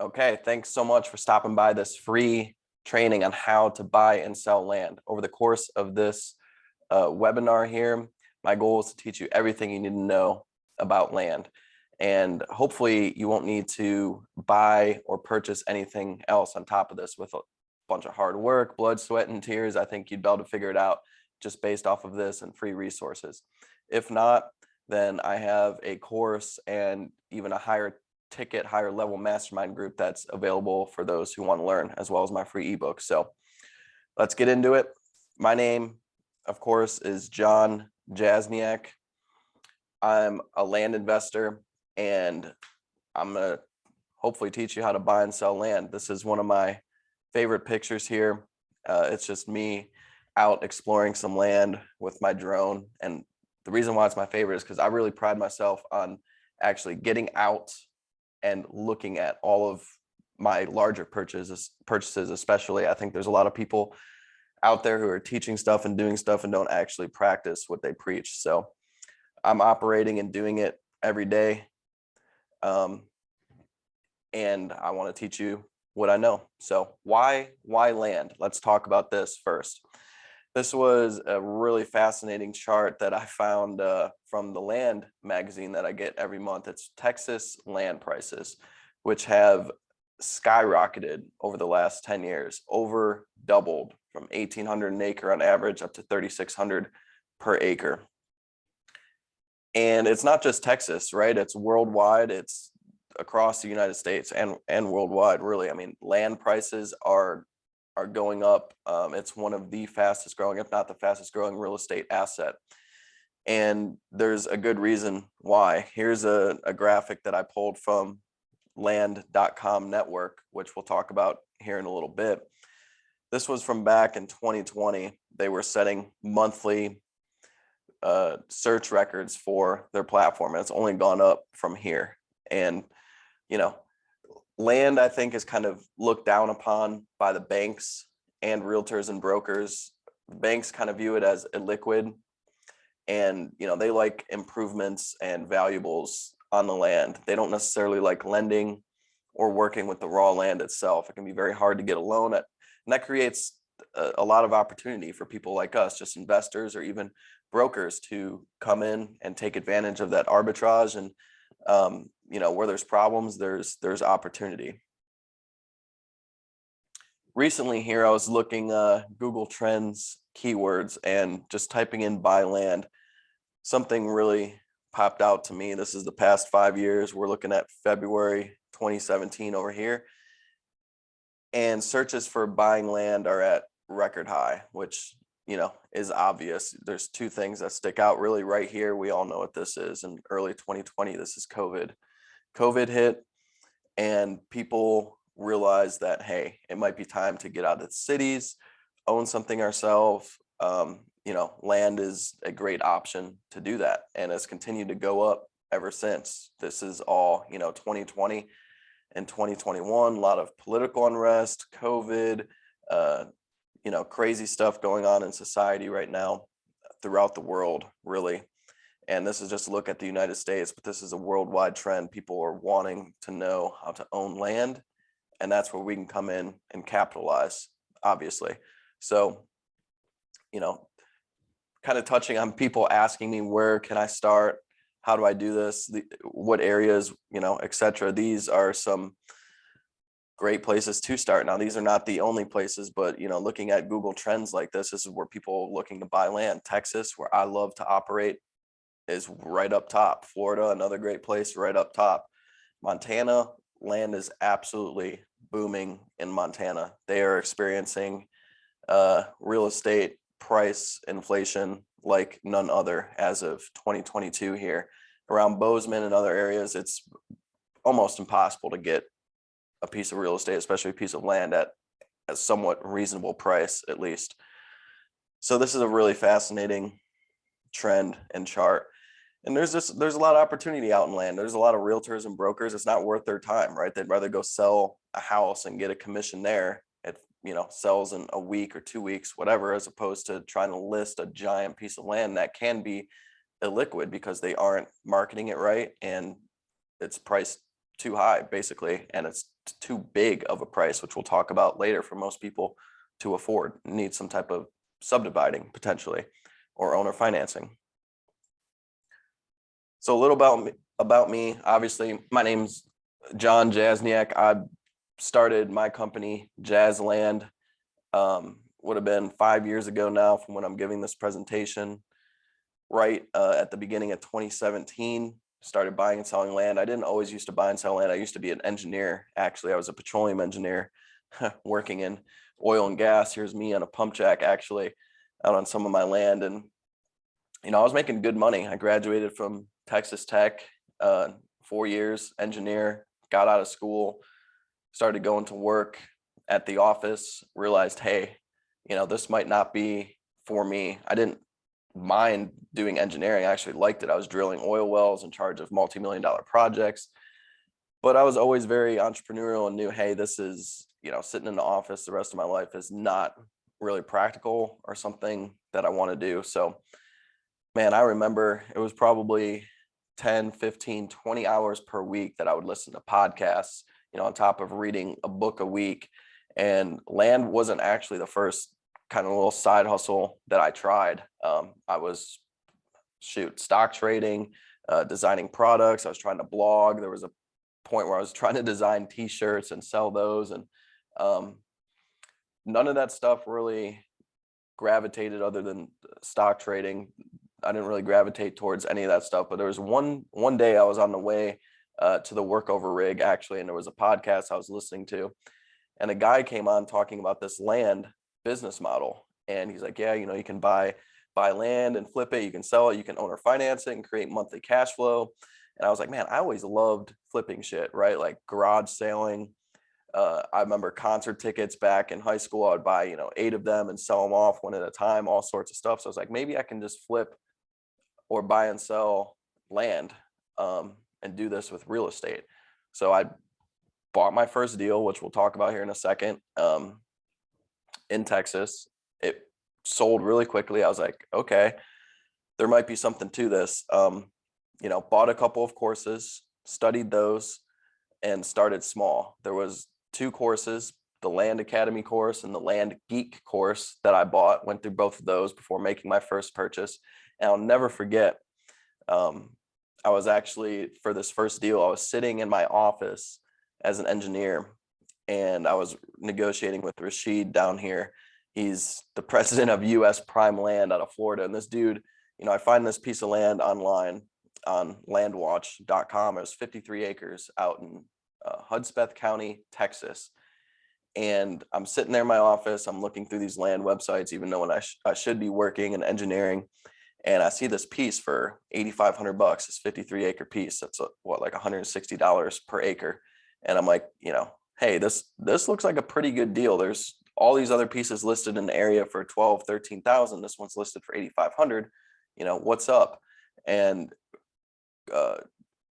Okay, thanks so much for stopping by this free training on how to buy and sell land. Over the course of this webinar here, my goal is to teach you everything you need to know about land. And hopefully you won't need to buy or purchase anything else on top of this with a bunch of hard work, blood, sweat, and tears. I think you'd be able to figure it out just based off of this and free resources. If not, then I have a course and even a higher ticket, higher level mastermind group that's available for those who want to learn, as well as my free ebook. So let's get into it. My name, of course, is John Jasniak. I'm a land investor, and I'm going to hopefully teach you how to buy and sell land. This is one of my favorite pictures here. It's just me out exploring some land with my drone. And the reason why it's my favorite is because I really pride myself on actually getting out and looking at all of my larger purchases, especially. I think there's a lot of people out there who are teaching stuff and doing stuff and don't actually practice what they preach. So I'm operating and doing it every day. And I want to teach you what I know. So why land? Let's talk about this first. This was a really fascinating chart that I found from the Land magazine that I get every month. It's Texas land prices, which have skyrocketed over the last 10 years, over doubled from 1,800 an acre on average up to 3,600 per acre. And it's not just Texas, right? It's worldwide. It's across the United States and worldwide, really. I mean, land prices are going up. It's one of the fastest growing, if not the fastest growing real estate asset. And there's a good reason why. Here's a graphic that I pulled from land.com network, which we'll talk about here in a little bit. This was from back in 2020. They were setting monthly search records for their platform, and it's only gone up from here. And, you know, land, I think, is kind of looked down upon by the banks and realtors and brokers. Banks kind of view it as illiquid, and they like improvements and valuables on the land. They don't necessarily like lending or working with the raw land itself. It can be very hard to get a loan at, and that creates a lot of opportunity for people like us, just investors or even brokers, to come in and take advantage of that arbitrage. And where there's problems, there's opportunity. Recently here, I was looking Google Trends keywords and just typing in buy land. Something really popped out to me. This is the past 5 years. We're looking at February 2017 over here. And searches for buying land are at record high, which is obvious. There's two things that stick out really right here. We all know what this is. In early 2020, this is COVID. COVID hit, and people realized that, hey, it might be time to get out of the cities, own something ourselves. Land is a great option to do that, and it's continued to go up ever since. This is all 2020 and 2021. A lot of political unrest, COVID, crazy stuff going on in society right now throughout the world, really. And this is just a look at the United States, but this is a worldwide trend. People are wanting to know how to own land, and that's where we can come in and capitalize, obviously. So, kind of touching on people asking me, where can I start? How do I do this? What areas, et cetera. These are some great places to start. Now, these are not the only places, but, looking at Google Trends like this is where people are looking to buy land. Texas, where I love to operate, is right up top. Florida, another great place, right up top. Montana, land is absolutely booming in Montana. They are experiencing real estate price inflation like none other as of 2022 here. Around Bozeman and other areas, it's almost impossible to get a piece of real estate, especially a piece of land, at a somewhat reasonable price, at least. So this is a really fascinating trend and chart. And there's a lot of opportunity out in land. There's a lot of realtors and brokers. It's not worth their time, right? They'd rather go sell a house and get a commission there. It sells in a week or 2 weeks, whatever, as opposed to trying to list a giant piece of land that can be illiquid because they aren't marketing it right and it's priced too high basically, and it's too big of a price, which we'll talk about later, for most people to afford. Need some type of subdividing potentially, or owner financing. So a little about me. Obviously, my name's John Jasniak. I started my company, Jazz Land, would have been 5 years ago now from when I'm giving this presentation. Right at the beginning of 2017, started buying and selling land. I didn't always used to buy and sell land. I used to be an engineer. Actually, I was a petroleum engineer working in oil and gas. Here's me on a pump jack, actually, out on some of my land. And, I was making good money. I graduated from Texas Tech, 4 years, engineer, got out of school, started going to work at the office, realized, hey, this might not be for me. I didn't mind doing engineering. I actually liked it. I was drilling oil wells, in charge of multi-million-dollar projects, but I was always very entrepreneurial and knew, hey, this is, sitting in the office the rest of my life is not really practical or something that I want to do. So, man, I remember it was probably 10, 15, 20 hours per week that I would listen to podcasts, on top of reading a book a week. And land wasn't actually the first kind of little side hustle that I tried. I was stock trading, designing products. I was trying to blog. There was a point where I was trying to design t-shirts and sell those. And none of that stuff really gravitated, other than stock trading. I didn't really gravitate towards any of that stuff. But there was one day I was on the way to the workover rig, actually, and there was a podcast I was listening to. And a guy came on talking about this land business model. And he's like, yeah, you can buy land and flip it. You can sell it. You can owner finance it and create monthly cash flow. And I was like, man, I always loved flipping shit, right? Like garage sailing. I remember concert tickets back in high school. I would buy, 8 of them and sell them off one at a time, all sorts of stuff. So I was like, maybe I can just flip or buy and sell land and do this with real estate. So I bought my first deal, which we'll talk about here in a second, in Texas. It sold really quickly. I was like, okay, there might be something to this. Bought a couple of courses, studied those, and started small. There was 2 courses, the Land Academy course and the Land Geek course, that I bought. Went through both of those before making my first purchase. And I'll never forget, I was actually, for this first deal, I was sitting in my office as an engineer, and I was negotiating with Rashid down here. He's the president of US Prime Land out of Florida. And this dude, I find this piece of land online on landwatch.com. It was 53 acres out in Hudspeth County, Texas. And I'm sitting there in my office. I'm looking through these land websites, even though I should be working in engineering. And I see this piece for $8,500, this 53 acre piece. That's like $160 per acre. And I'm like, hey, this looks like a pretty good deal. There's all these other pieces listed in the area for 12, 13,000. This one's listed for 8,500. What's up? And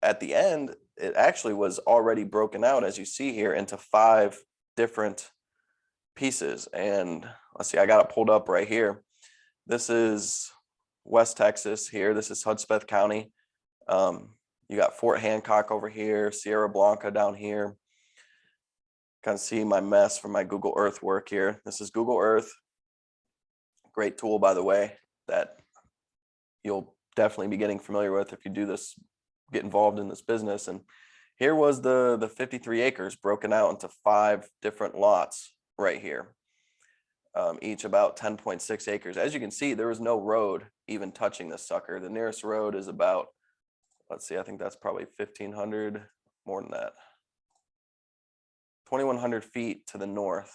at the end, it actually was already broken out, as you see here, into 5 different pieces. And let's see, I got it pulled up right here. This is West Texas here. This is Hudspeth County. You got Fort Hancock over here, Sierra Blanca down here. Kind of see my mess from my Google Earth work here. This is Google Earth. Great tool, by the way, that you'll definitely be getting familiar with if you do this, get involved in this business. And here was the 53 acres broken out into 5 different lots right here, each about 10.6 acres. As you can see, there was no road even touching this sucker. The nearest road is about, let's see, I think that's probably 1,500, more than that, 2,100 feet to the north.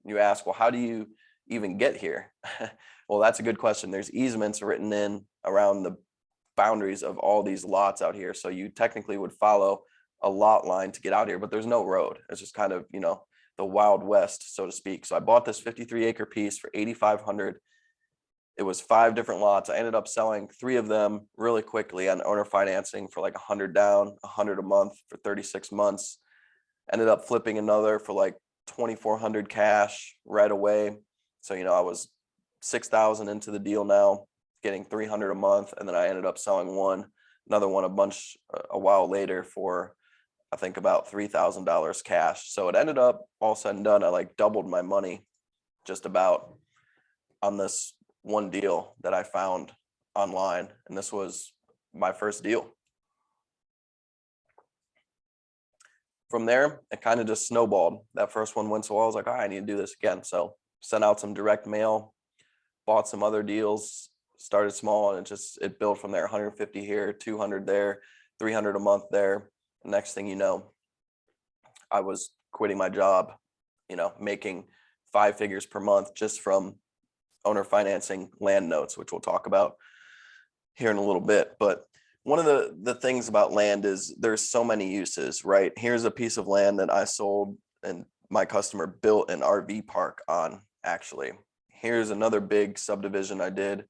You ask, well, how do you even get here? Well, that's a good question. There's easements written in around the boundaries of all these lots out here. So you technically would follow a lot line to get out here, but there's no road. It's just kind of, the Wild West, so to speak. So I bought this 53 acre piece for $8,500. It was 5 different lots. I ended up selling 3 of them really quickly on owner financing for like 100 down, 100 a month for 36 months. Ended up flipping another for like 2,400 cash right away. So, I was 6,000 into the deal now, getting 300 a month. And then I ended up selling another one a while later for I think about $3,000 cash. So it ended up all said and done, I like doubled my money just about on this one deal that I found online. And this was my first deal. From there, it kind of just snowballed. That first one went so well, I was like, all right, I need to do this again. So sent out some direct mail, bought some other deals, started small, and it built from there. 150 here, 200 there, 300 a month there. Next thing you know, I was quitting my job, making 5 figures per month just from owner financing land notes, which we'll talk about here in a little bit. But one of the things about land is there's so many uses, right? Here's a piece of land that I sold and my customer built an RV park on, actually. Here's another big subdivision I did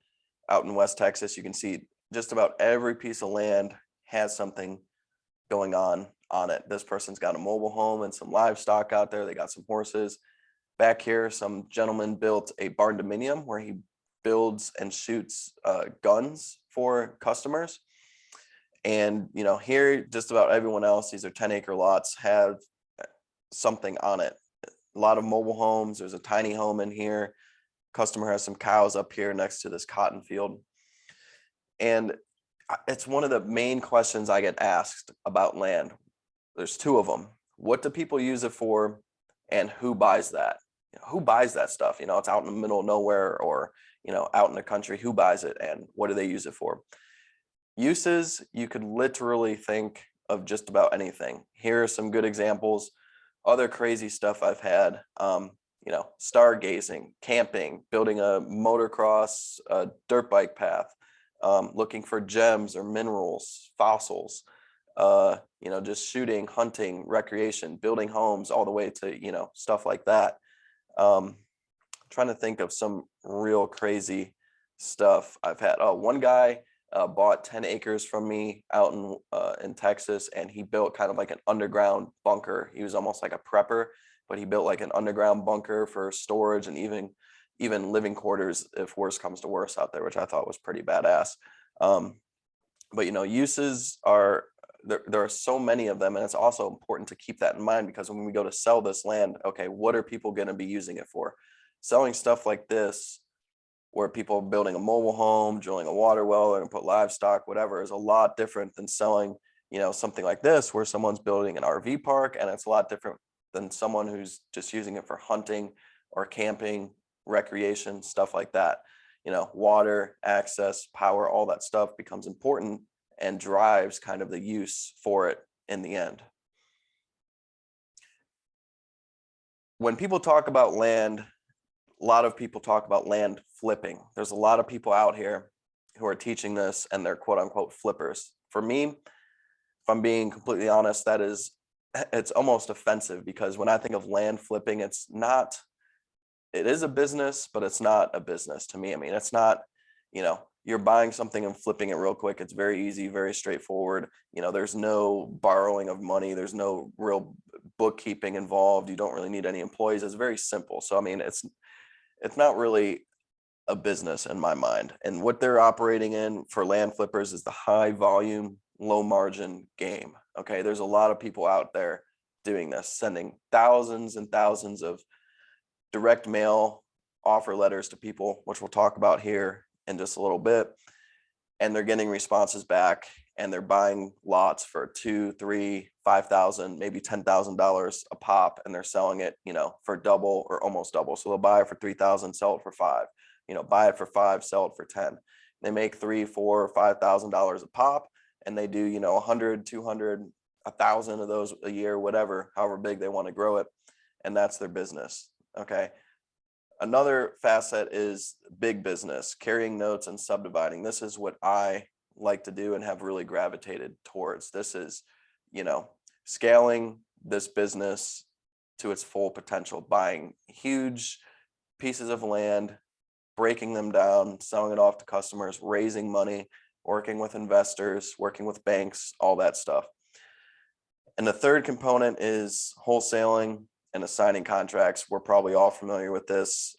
out in West Texas. You can see just about every piece of land has something going on it. This person's got a mobile home and some livestock out there. They got some horses. Back here, some gentleman built a barn dominium where he builds and shoots guns for customers. And here, just about everyone else, these are 10-acre lots, have something on it. A lot of mobile homes. There's a tiny home in here. Customer has some cows up here next to this cotton field. And it's one of the main questions I get asked about land. There's 2 of them. What do people use it for, and who buys that? Who buys that stuff? It's out in the middle of nowhere, or out in the country. Who buys it, and what do they use it for? Uses, you could literally think of just about anything. Here are some good examples. Other crazy stuff I've had, stargazing, camping, building a motocross, a dirt bike path, looking for gems or minerals, fossils, just shooting, hunting, recreation, building homes, all the way to, stuff like that. Trying to think of some real crazy stuff I've had. One guy bought 10 acres from me out in Texas, and he built kind of like an underground bunker. He was almost like a prepper, but he built like an underground bunker for storage and even living quarters if worse comes to worse out there, which I thought was pretty badass. But uses are there are so many of them, and it's also important to keep that in mind, because when we go to sell this land, okay, what are people going to be using it for? Selling stuff like this, where people are building a mobile home, drilling a water well, and put livestock, whatever, is a lot different than selling, something like this, where someone's building an RV park, and it's a lot different than someone who's just using it for hunting or camping, recreation, stuff like that. Water, access, power, all that stuff becomes important and drives kind of the use for it in the end. When people talk about land, a lot of people talk about land flipping. There's a lot of people out here who are teaching this, and they're quote unquote flippers. For me, if I'm being completely honest, it's almost offensive, because when I think of land flipping, it is a business, but it's not a business to me. I mean, it's not, you're buying something and flipping it real quick. It's very easy, very straightforward. There's no borrowing of money. There's no real bookkeeping involved. You don't really need any employees. It's very simple. So, I mean, it's not really a business in my mind. And what they're operating in for land flippers is the high volume, low margin game. Okay. There's a lot of people out there doing this, sending thousands and thousands of direct mail offer letters to people, which we'll talk about here in just a little bit. And they're getting responses back, and they're buying lots for $2,000, $3,000, $5,000, maybe $10,000 a pop, and they're selling it, for double or almost double. So they'll buy it for $3,000, sell it for $5,000, buy it for $5,000, sell it for $10,000. They make $3,000, $4,000, $5,000 a pop, and they do, 100, 200, 1,000 of those a year, whatever, however big they want to grow it. And that's their business. Okay. Another facet is big business, carrying notes and subdividing. This is what I like to do and have really gravitated towards. This is, scaling this business to its full potential, buying huge pieces of land, breaking them down, selling it off to customers, raising money, working with investors, working with banks, all that stuff. And the third component is wholesaling and assigning contracts. We're probably all familiar with this.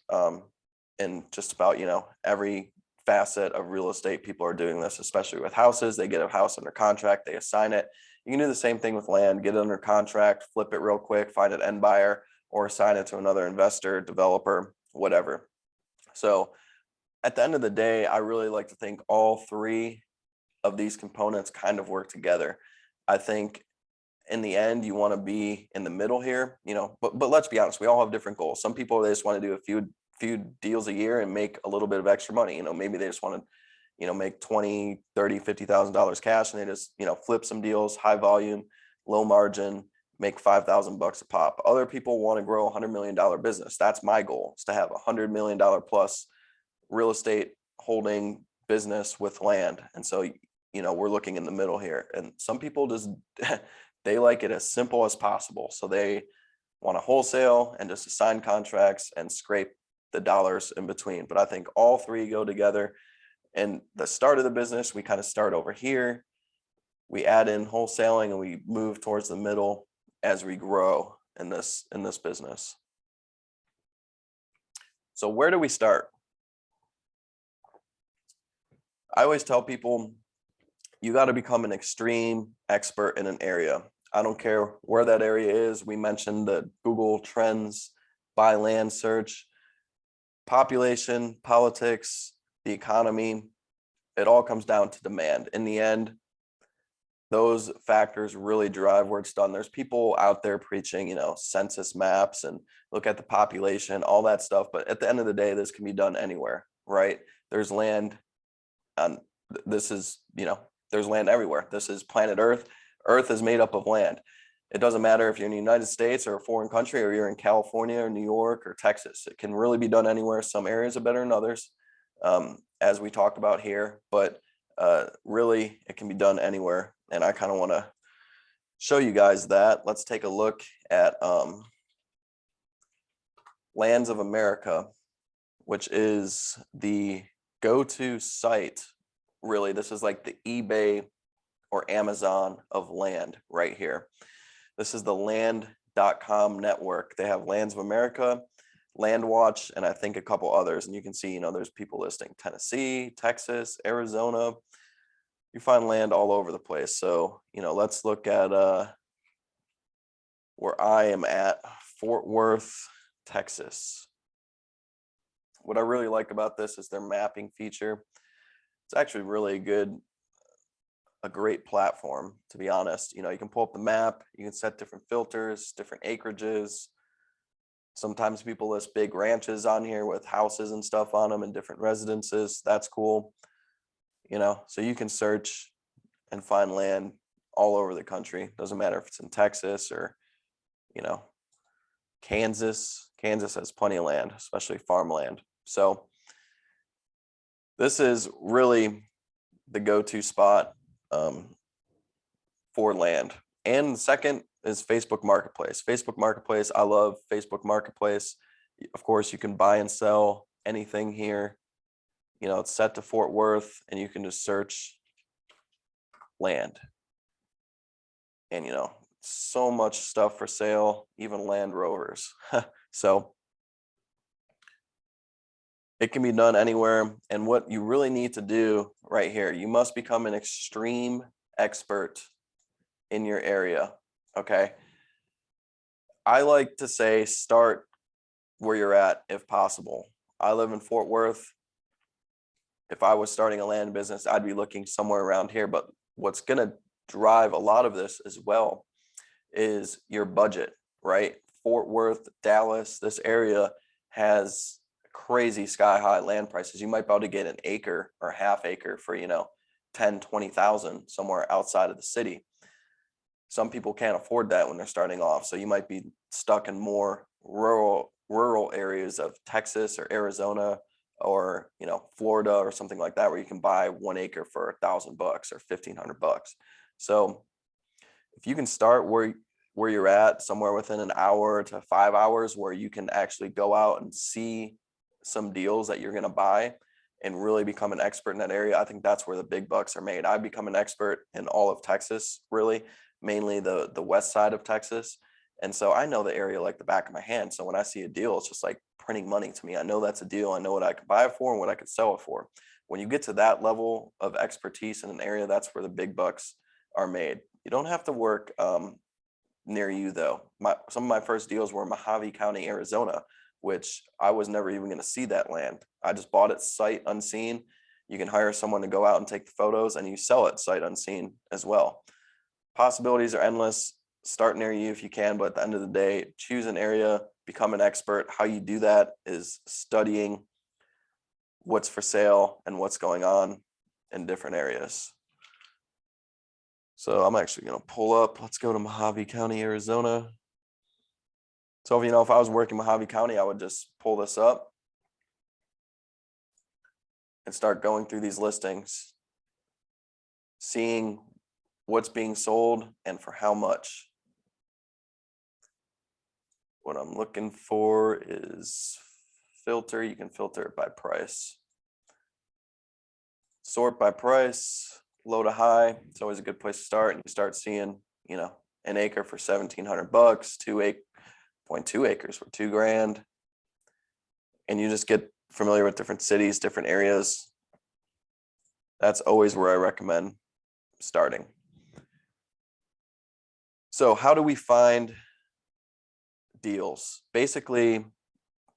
In just about, every facet of real estate, people are doing this, especially with houses. They get a house under contract, they assign it, You can do the same thing with land, get it under contract, flip it real quick, find an end buyer, or assign it to another investor, developer, whatever. So at the end of the day, I really like to think all three of these components kind of work together. I think in the end, you want to be in the middle here, but let's be honest, we all have different goals. Some people, they just want to do a few deals a year and make a little bit of extra money. Maybe they just want to, make 20, 30, $50,000 cash, and they just, flip some deals, high volume, low margin, make $5,000 a pop. Other people want to grow $100 million business. That's my goal, is to have $100 million plus real estate holding business with land. And so, we're looking in the middle here. And some people just, they like it as simple as possible. So they want to wholesale and just assign contracts and scrape the dollars in between. But I think all three go together. And the start of the business, we kind of start over here. We add in wholesaling and we move towards the middle as we grow in this business. So where do we start? I always tell people, you got to become an extreme expert in an area. I don't care where that area is. We mentioned the Google Trends, buy land search, population, politics, the economy. It all comes down to demand. In the end, those factors really drive where it's done. There's people out there preaching, census maps and look at the population, all that stuff. But at the end of the day, this can be done anywhere, right? There's land on this is, there's land everywhere. This is planet Earth. Earth is made up of land. It doesn't matter if you're in the United States or a foreign country, or you're in California or New York or Texas. It can really be done anywhere. Some areas are better than others, as we talked about here, but really it can be done anywhere. And I kind of want to show you guys that. Let's take a look at Lands of America, which is the go-to site. Really, this is like the eBay or Amazon of land right here. This is the land.com network. They have Lands of America, Land Watch, and I think a couple others. And you can see, there's people listing Tennessee, Texas, Arizona. You find land all over the place. So, let's look at where I am at, Fort Worth, Texas. What I really like about this is their mapping feature. It's actually really a great platform, to be honest. You can pull up the map, you can set different filters, different acreages. Sometimes people list big ranches on here with houses and stuff on them and different residences. That's cool. So you can search and find land all over the country. Doesn't matter if it's in Texas or, Kansas. Kansas has plenty of land, especially farmland. So this is really the go-to spot for land. And the second is Facebook Marketplace. Facebook Marketplace, I love Facebook Marketplace. Of course, you can buy and sell anything here. It's set to Fort Worth, and you can just search land. And, so much stuff for sale, even Land Rovers. So it can be done anywhere. And what you really need to do right here, you must become an extreme expert in your area. Okay. I like to say, start where you're at if possible. I live in Fort Worth. If I was starting a land business, I'd be looking somewhere around here. But what's going to drive a lot of this as well is your budget, right? Fort Worth, Dallas, this area has crazy sky high land prices. You might be able to get an acre or half acre for, 10, 20,000 somewhere outside of the city. Some people can't afford that when they're starting off. So you might be stuck in more rural areas of Texas or Arizona or, Florida or something like that, where you can buy 1 acre for $1,000 or $1,500. So if you can start where you're at, somewhere within an hour to 5 hours, where you can actually go out and see some deals that you're going to buy and really become an expert in that area, I think that's where the big bucks are made. I've become an expert in all of Texas, really, mainly the west side of Texas. And so I know the area like the back of my hand. So when I see a deal, it's just like printing money to me. I know that's a deal. I know what I could buy it for and what I could sell it for. When you get to that level of expertise in an area, that's where the big bucks are made. You don't have to work near you though. Some of my first deals were in Mojave County, Arizona, which I was never even going to see that land. I just bought it sight unseen. You can hire someone to go out and take the photos, and you sell it sight unseen as well. Possibilities are endless. Start near you if you can, but at the end of the day, choose an area, become an expert. How you do that is studying what's for sale and what's going on in different areas. So I'm actually going to pull up. Let's go to Mojave County, Arizona. So if I was working Mojave County, I would just pull this up and start going through these listings, seeing what's being sold and for how much. What I'm looking for is filter. You can filter it by price. Sort by price, low to high. It's always a good place to start. And you start seeing, an acre for $1,700, 2.2 acres for $2,000. And you just get familiar with different cities, different areas. That's always where I recommend starting. So how do we find deals? Basically,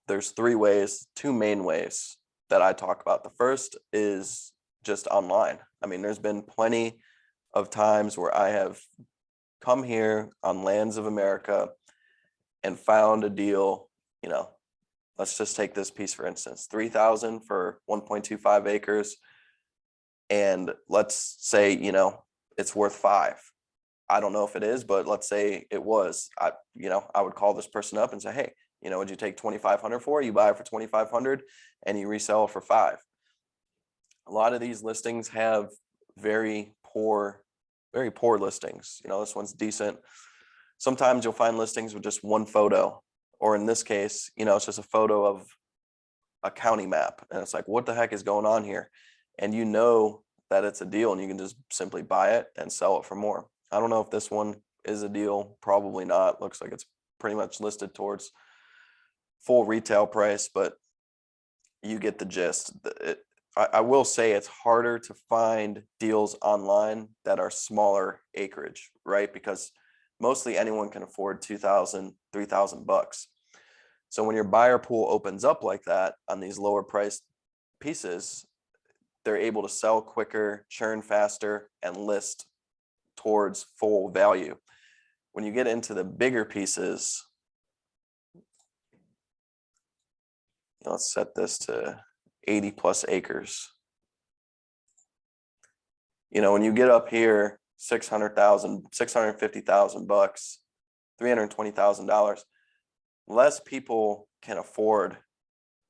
there's two main ways that I talk about. The first is just online. I mean, there's been plenty of times where I have come here on Lands of America and found a deal, let's just take this piece for instance, $3,000 for 1.25 acres. And let's say, it's worth $5,000. I don't know if it is, but let's say it was. I would call this person up and say, hey, would you take $2,500 for? You buy it for $2,500 and you resell it for $5,000. A lot of these listings have very poor listings. This one's decent. Sometimes you'll find listings with just one photo, or in this case, it's just a photo of a county map. And it's like, what the heck is going on here? And that it's a deal and you can just simply buy it and sell it for more. I don't know if this one is a deal, probably not. Looks like it's pretty much listed towards full retail price, but you get the gist. I will say it's harder to find deals online that are smaller acreage, right? Because mostly anyone can afford $2,000, $3,000. So when your buyer pool opens up like that on these lower priced pieces, they're able to sell quicker, churn faster, and list towards full value. When you get into the bigger pieces, let's set this to 80 plus acres. When you get up here, $600,000, $650,000, $320,000, less people can afford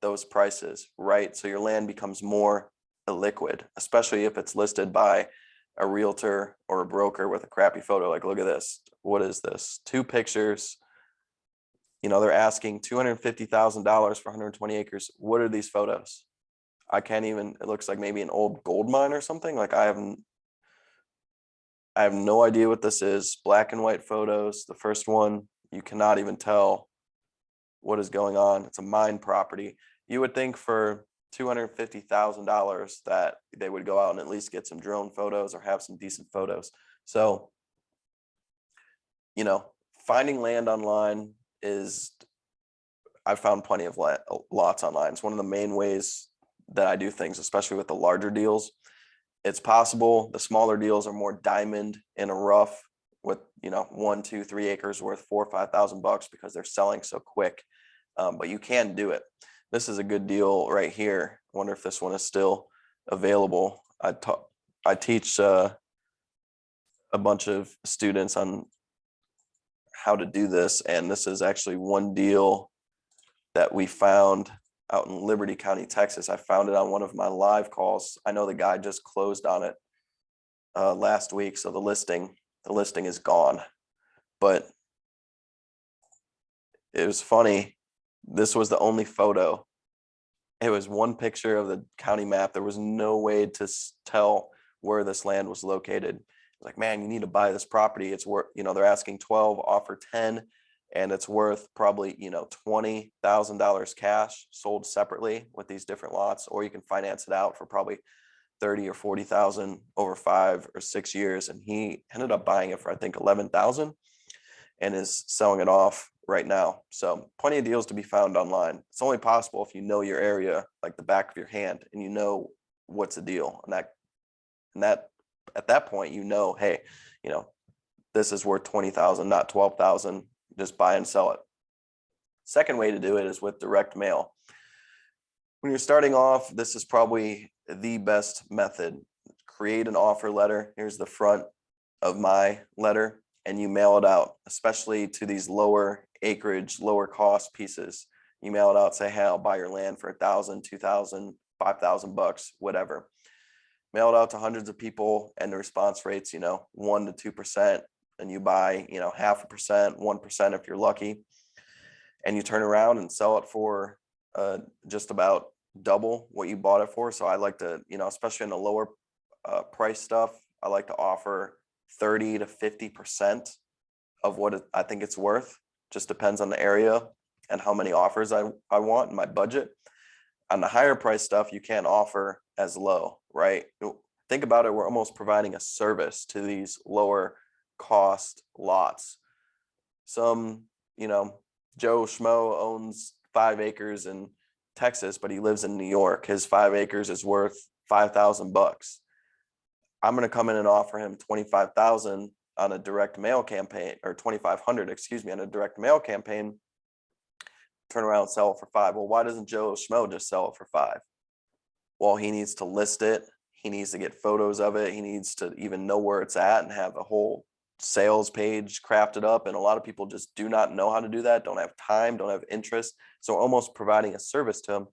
those prices, right? So your land becomes more illiquid, especially if it's listed by a realtor or a broker with a crappy photo. Like, look at this. What is this? 2 pictures. They're asking $250,000 for 120 acres. What are these photos? I can't even, it looks like maybe an old gold mine or something. Like I have no idea what this is. Black and white photos. The first one, you cannot even tell what is going on. It's a mine property. You would think for $250,000 that they would go out and at least get some drone photos or have some decent photos. So, finding land online I've found plenty of lots online. It's one of the main ways that I do things, especially with the larger deals. It's possible. The smaller deals are more diamond in a rough with, 1, 2, 3 acres worth $4,000 or $5,000 because they're selling so quick. But you can do it. This is a good deal right here. I wonder if this one is still available. I teach a bunch of students on how to do this, and this is actually one deal that we found out in Liberty County, Texas. I found it on one of my live calls. I know the guy just closed on it last week, so the listing is gone. But it was funny. This was the only photo. It was one picture of the county map. There was no way to tell where this land was located. Like, man, you need to buy this property. It's worth, they're asking 12, offer 10, and it's worth probably, $20,000 cash sold separately with these different lots, or you can finance it out for probably 30 or 40,000 over 5 or 6 years, and he ended up buying it for I think 11,000 and is selling it off right now. So plenty of deals to be found online. It's only possible if you know your area like the back of your hand and you know what's a deal. And that at that point, hey, this is worth 20,000, not 12,000. Just buy and sell it. Second way to do it is with direct mail. When you're starting off, this is probably the best method. Create an offer letter. Here's the front of my letter, and you mail it out, especially to these lower acreage, lower cost pieces. You mail it out, say, hey, I'll buy your land for 1,000, 2,000, 5,000 bucks, whatever. Mail it out to hundreds of people, and the response rate's 1% to 2%, and you buy 0.5%, 1% if you're lucky, and you turn around and sell it for just about double what you bought it for. So I like to, especially in the lower price stuff, I like to offer 30 to 50% of what I think it's worth. Just depends on the area and how many offers I want and my budget. On the higher price stuff, you can't offer as low, right? Think about it, we're almost providing a service to these lower cost lots. Some, Joe Schmo owns 5 acres in Texas, but he lives in New York. His 5 acres is worth 5,000 bucks. I'm going to come in and offer him 25,000 on a direct mail campaign, or 2,500, on a direct mail campaign. Turn around and sell it for 5. Well, why doesn't Joe Schmo just sell it for 5? Well, he needs to list it. He needs to get photos of it. He needs to even know where it's at and have a whole sales page crafted up. And a lot of people just do not know how to do that, don't have time, don't have interest. So almost providing a service to him.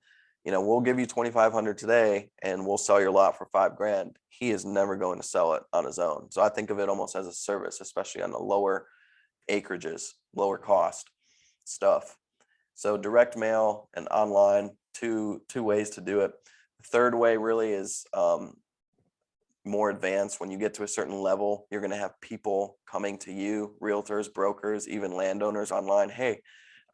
We'll give you 2,500 today and we'll sell your lot for $5,000. He is never going to sell it on his own. So I think of it almost as a service, especially on the lower acreages, lower cost stuff. So direct mail and online, two ways to do it. The third way really is more advanced. When you get to a certain level, you're going to have people coming to you, realtors, brokers, even landowners online. Hey,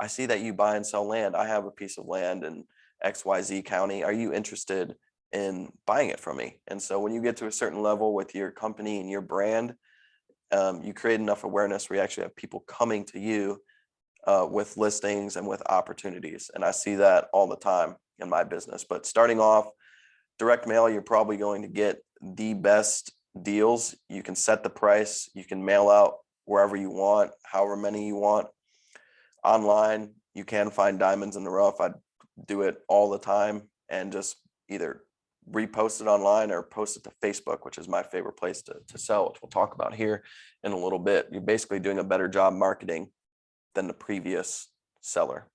I see that you buy and sell land. I have a piece of land in XYZ county. Are you interested in buying it from me? And so when you get to a certain level with your company and your brand, you create enough awareness where you actually have people coming to you with listings and with opportunities. And I see that all the time in my business. But starting off, direct mail, you're probably going to get the best deals. You can set the price. You can mail out wherever you want, however many you want. Online, you can find diamonds in the rough. I do it all the time and just either repost it online or post it to Facebook, which is my favorite place to sell, which we'll talk about here in a little bit. You're basically doing a better job marketing than the previous seller.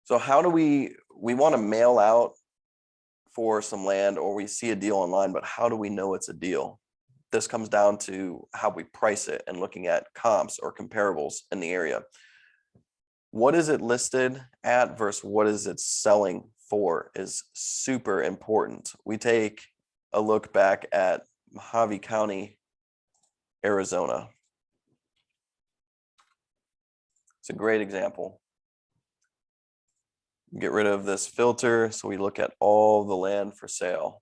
So how do we want to mail out for some land, or we see a deal online, but how do we know it's a deal? This comes down to how we price it and looking at comps or comparables in the area. What is it listed at versus what is it selling for is super important. We take a look back at Mojave County, Arizona. It's a great example. Get rid of this filter so we look at all the land for sale.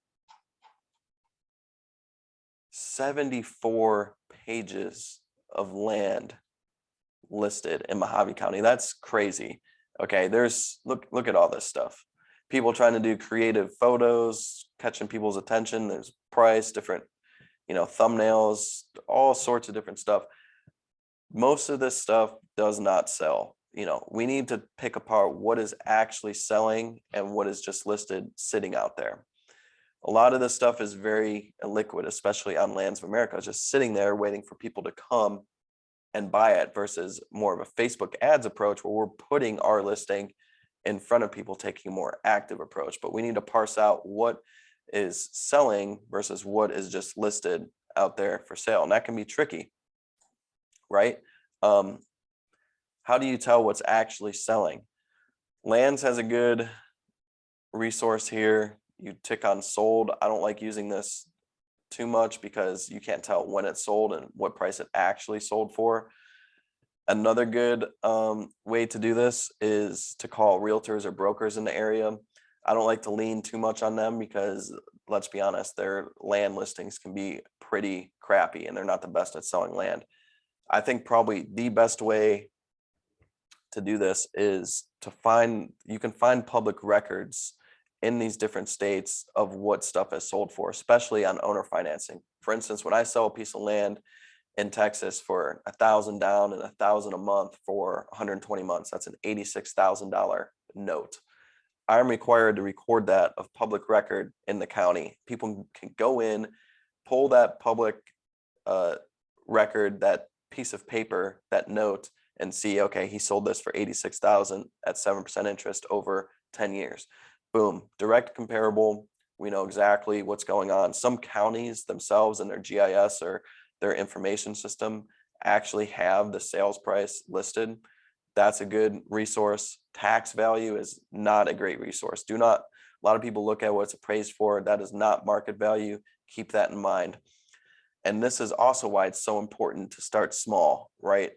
74 pages of land listed in Mojave County. That's crazy. Okay, there's look at all this stuff. People trying to do creative photos, catching people's attention. There's price, different, thumbnails, all sorts of different stuff. Most of this stuff does not sell. We need to pick apart what is actually selling and what is just listed sitting out there. A lot of this stuff is very illiquid, especially on Lands of America, just sitting there waiting for people to come and buy it, versus more of a Facebook ads approach where we're putting our listing in front of people, taking a more active approach. But we need to parse out what is selling versus what is just listed out there for sale. And that can be tricky, right? How do you tell what's actually selling? Lands has a good resource here. You tick on sold. I don't like using this too much because you can't tell when it's sold and what price it actually sold for. Another good way to do this is to call realtors or brokers in the area. I don't like to lean too much on them because let's be honest, their land listings can be pretty crappy and they're not the best at selling land. I think probably the best way to do this is to you can find public records in these different states of what stuff is sold for, especially on owner financing. For instance, when I sell a piece of land in Texas for 1,000 down and 1,000 a month for 120 months, that's an $86,000 note. I'm required to record that of public record in the county. People can go in, pull that public record, that piece of paper, that note, and see, okay, he sold this for 86,000 at 7% interest over 10 years. Boom, direct comparable. We know exactly what's going on. Some counties themselves in their GIS or their information system actually have the sales price listed. That's a good resource. Tax value is not a great resource. A lot of people look at what it's appraised for. That is not market value. Keep that in mind. And this is also why it's so important to start small, right?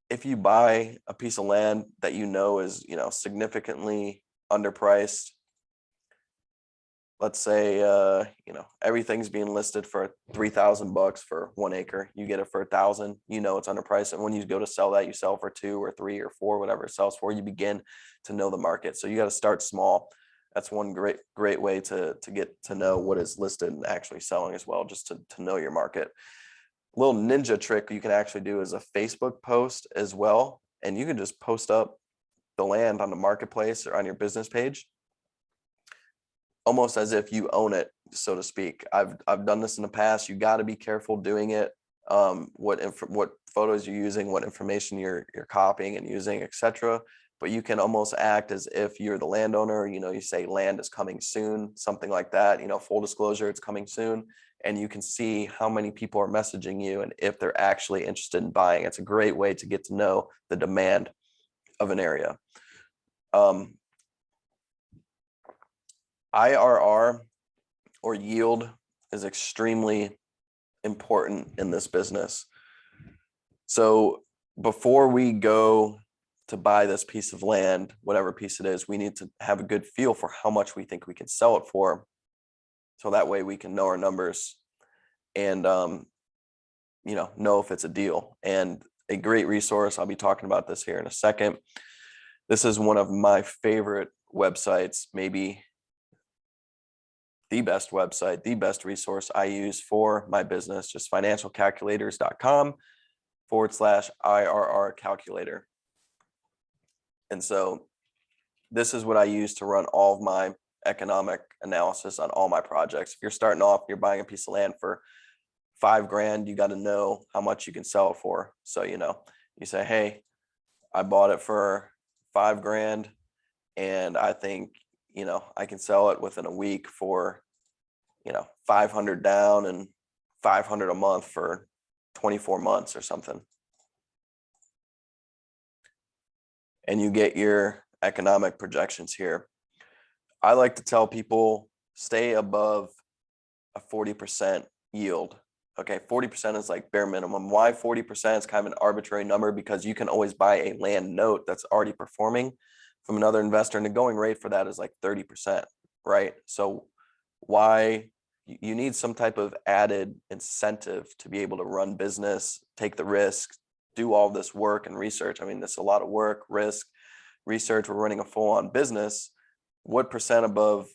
If you buy a piece of land that is, significantly underpriced, let's say, everything's being listed for $3,000 for 1 acre. You get it for 1,000. It's underpriced, and when you go to sell that, you sell for 2 or 3 or 4, whatever it sells for. You begin to know the market. So you got to start small. That's one great way to get to know what is listed and actually selling as well, just to know your market. A little ninja trick you can actually do is a Facebook post as well, and you can just post up the land on the marketplace or on your business page, almost as if you own it, so to speak. I've done this in the past. You got to be careful doing it. What photos you're using, what information you're copying and using, etc. But you can almost act as if you're the landowner. You say land is coming soon, something like that. Full disclosure, it's coming soon, and you can see how many people are messaging you and if they're actually interested in buying. It's a great way to get to know the demand of an area. IRR or yield is extremely important in this business. So before we go to buy this piece of land, whatever piece it is, we need to have a good feel for how much we think we can sell it for. So that way we can know our numbers and, know if it's a deal. And a great resource, I'll be talking about this here in a second. This is one of my favorite websites, maybe the best website, the best resource I use for my business, just financialcalculators.com/IRR calculator. And so this is what I use to run all of my economic analysis on all my projects. If you're starting off, you're buying a piece of land for $5,000, you got to know how much you can sell it for. So, you say, hey, I bought it for $5,000 and I think, I can sell it within a week for, 500 down and 500 a month for 24 months or something. And you get your economic projections here. I like to tell people stay above a 40% yield. Okay, 40% is like bare minimum. Why 40% is kind of an arbitrary number? Because you can always buy a land note that's already performing from another investor, and the going rate for that is like 30%, right? So why you need some type of added incentive to be able to run business, take the risk, do all this work and research. I mean, that's a lot of work, risk, research. We're running a full-on business. What percent above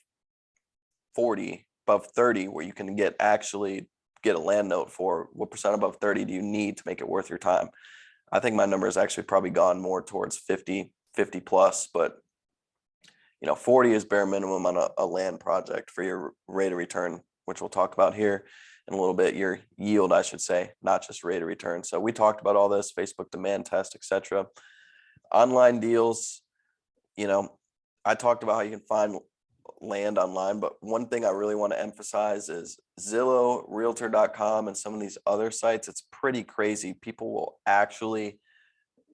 40, above 30, where you can actually get a land note for? What percent above 30 do you need to make it worth your time? I think my number has actually probably gone more towards 50 plus, but 40 is bare minimum on a land project for your rate of return, which we'll talk about here in a little bit. Your yield, I should say, not just rate of return. So we talked about all this, Facebook demand test, etc. Online deals, I talked about how you can find land online, but one thing I really want to emphasize is Zillow, Realtor.com, and some of these other sites. It's pretty crazy. People will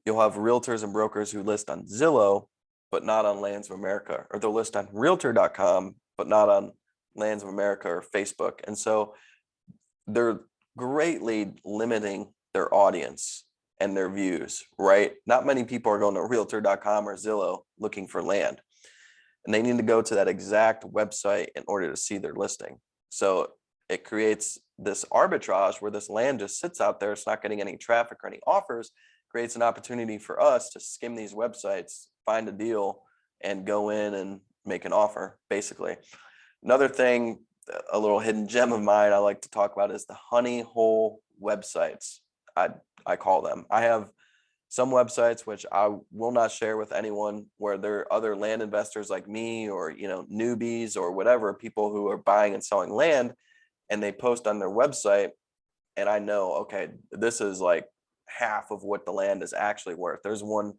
you'll have realtors and brokers who list on Zillow, but not on Lands of America, or they'll list on Realtor.com, but not on Lands of America or Facebook. And so they're greatly limiting their audience and their views, right? Not many people are going to Realtor.com or Zillow looking for land. and they need to go to that exact website in order to see their listing. So it creates this arbitrage where this land just sits out there. It's not getting any traffic or any offers, creates an opportunity for us to skim these websites, find a deal, and go in and make an offer, basically. Another thing, a little hidden gem of mine I like to talk about is the honey hole websites. I call them. I have some websites which I will not share with anyone, where there are other land investors like me, or newbies or whatever, people who are buying and selling land, and they post on their website, and I know, okay, this is like half of what the land is actually worth. There's a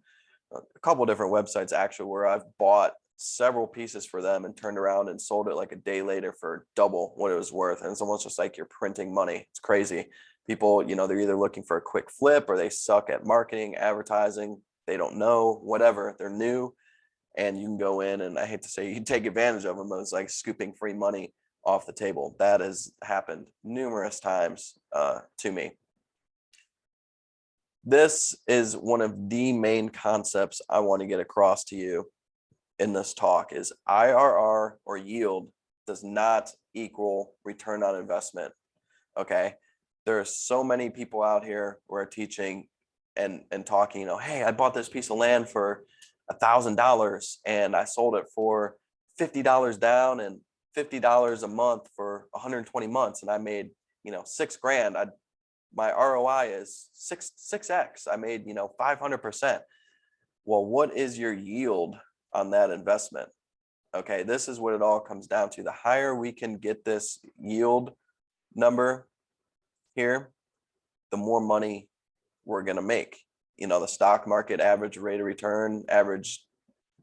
couple different websites actually where I've bought several pieces for them and turned around and sold it like a day later for double what it was worth. And it's almost just like you're printing money. It's crazy. People, they're either looking for a quick flip, or they suck at marketing, advertising. They don't know, whatever. They're new, and you can go in, and I hate to say you take advantage of them, but it's like scooping free money off the table. That has happened numerous times to me. This is one of the main concepts I want to get across to you in this talk, is IRR, or yield, does not equal return on investment. Okay. There are so many people out here who are teaching and talking, hey, I bought this piece of land for $1,000 and I sold it for $50 down and $50 a month for 120 months. And I made, $6,000. My ROI is 6x. I made, 500%. Well, what is your yield on that investment? Okay, this is what it all comes down to. The higher we can get this yield number here, the more money we're going to make. The stock market average rate of return, average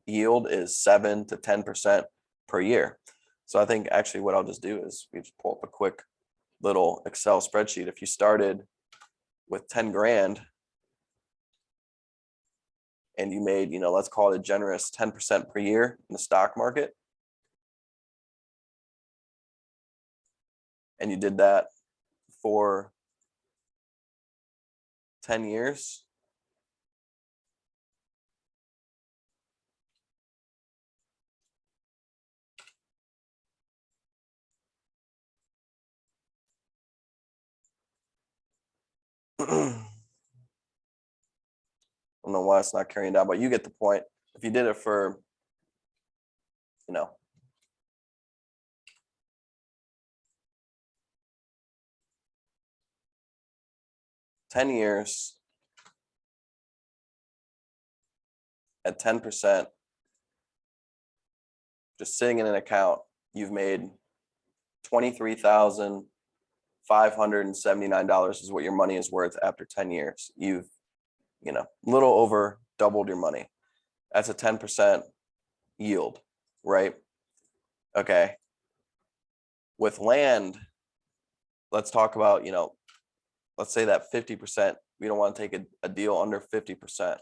yield is 7 to 10% per year. So I think actually what I'll just do is we just pull up a quick little Excel spreadsheet. If you started with 10 grand and you made, let's call it a generous 10% per year in the stock market, and you did that for 10 years, I don't know why it's not carrying down, but you get the point. If you did it for, 10 years at 10%, just sitting in an account, you've made $23,579 is what your money is worth after 10 years. You've, little over doubled your money. That's a 10% yield, right? Okay. With land, let's talk about, let's say that 50%, we don't want to take a deal under 50%.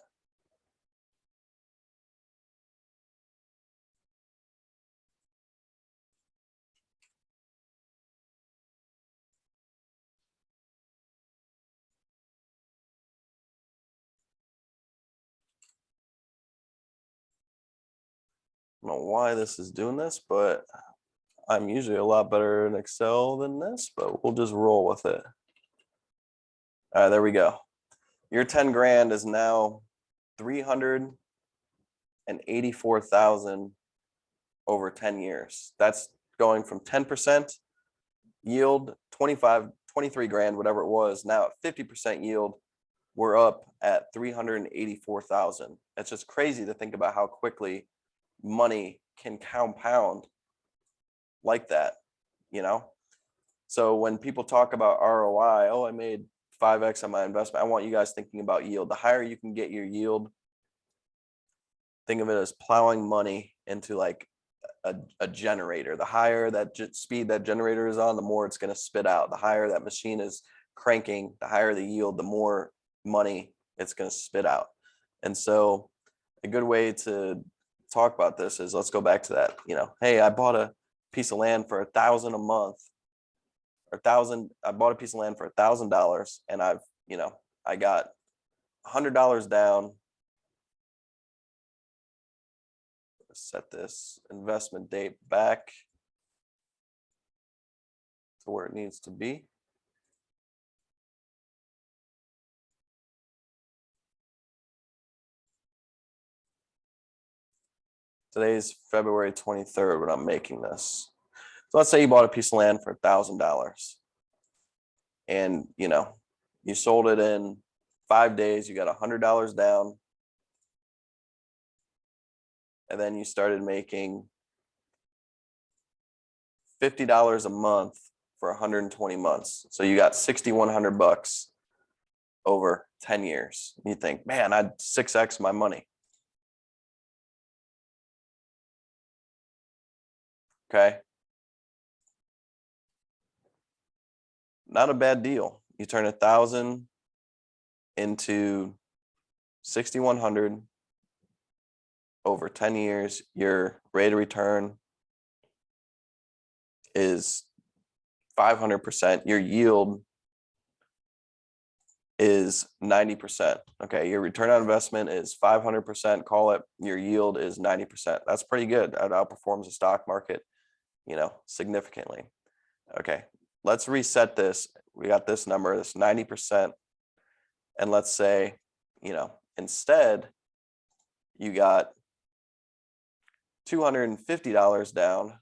I don't know why this is doing this, but I'm usually a lot better in Excel than this, but we'll just roll with it. All right, there we go. Your 10 grand is now 384,000 over 10 years. That's going from 10% yield, 23 grand, whatever it was. Now at 50% yield, we're up at 384,000. It's just crazy to think about how quickly money can compound like that, So when people talk about ROI, oh, I made 5x on my investment, I want you guys thinking about yield. The higher you can get your yield, think of it as plowing money into like a generator. The higher that speed that generator is on, the more it's going to spit out. The higher that machine is cranking, the higher the yield, the more money it's going to spit out. And so a good way to talk about this is, let's go back to that, hey, I bought a piece of land for $1,000 a month, or I bought a piece of land for $1,000, and I got $100 down, set this investment date back to where it needs to be. Today's February 23rd when I'm making this. So let's say you bought a piece of land for $1,000 and you sold it in 5 days, you got $100 down, and then you started making $50 a month for 120 months. So you got $6,100 over 10 years. You think, man, I'd 6x my money. Okay. Not a bad deal. You turn 1,000 into 6,100 over 10 years. Your rate of return is 500%. Your yield is 90%. Okay, your return on investment is 500%. Call it. Your yield is 90%. That's pretty good. That outperforms the stock market, significantly. Okay, let's reset this. We got this number, this 90%, and let's say, instead you got $250 down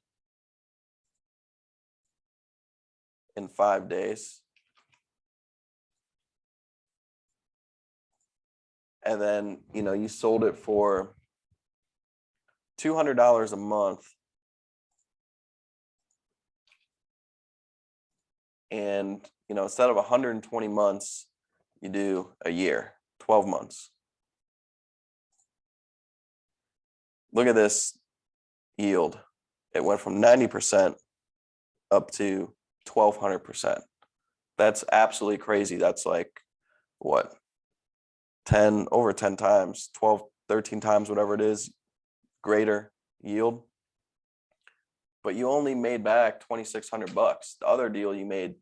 in 5 days. And then, you sold it for $200 a month. And, instead of 120 months, you do a year, 12 months. Look at this yield. It went from 90% up to 1,200%. That's absolutely crazy. That's like what? Over 10 times, 12, 13 times, whatever it is, greater yield. But you only made back $2,600. The other deal you made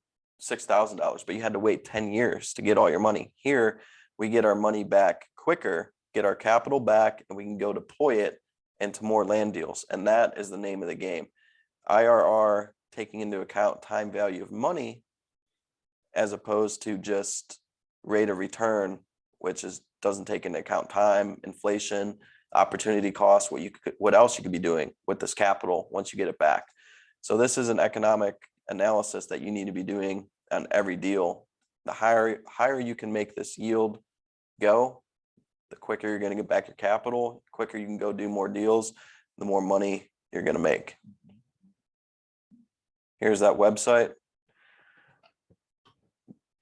$6,000, but you had to wait 10 years to get all your money. Here, we get our money back quicker, get our capital back, and we can go deploy it into more land deals. And that is the name of the game. IRR, taking into account time value of money, as opposed to just rate of return, which doesn't take into account time, inflation, opportunity cost, what else you could be doing with this capital once you get it back. So this is an economic analysis that you need to be doing on every deal. The higher you can make this yield go, the quicker you're going to get back your capital, the quicker you can go do more deals, the more money you're going to make. Here's that website.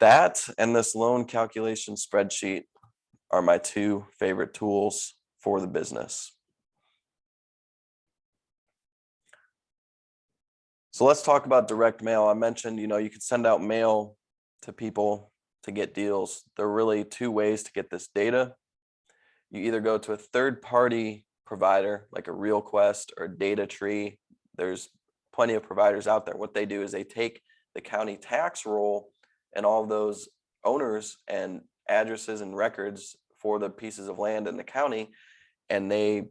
That and this loan calculation spreadsheet are my two favorite tools for the business. So let's talk about direct mail. I mentioned, you can send out mail to people to get deals. There are really two ways to get this data. You either go to a third-party provider like a RealQuest or Data Tree. There's plenty of providers out there. What they do is they take the county tax roll and all of those owners and addresses and records for the pieces of land in the county, and they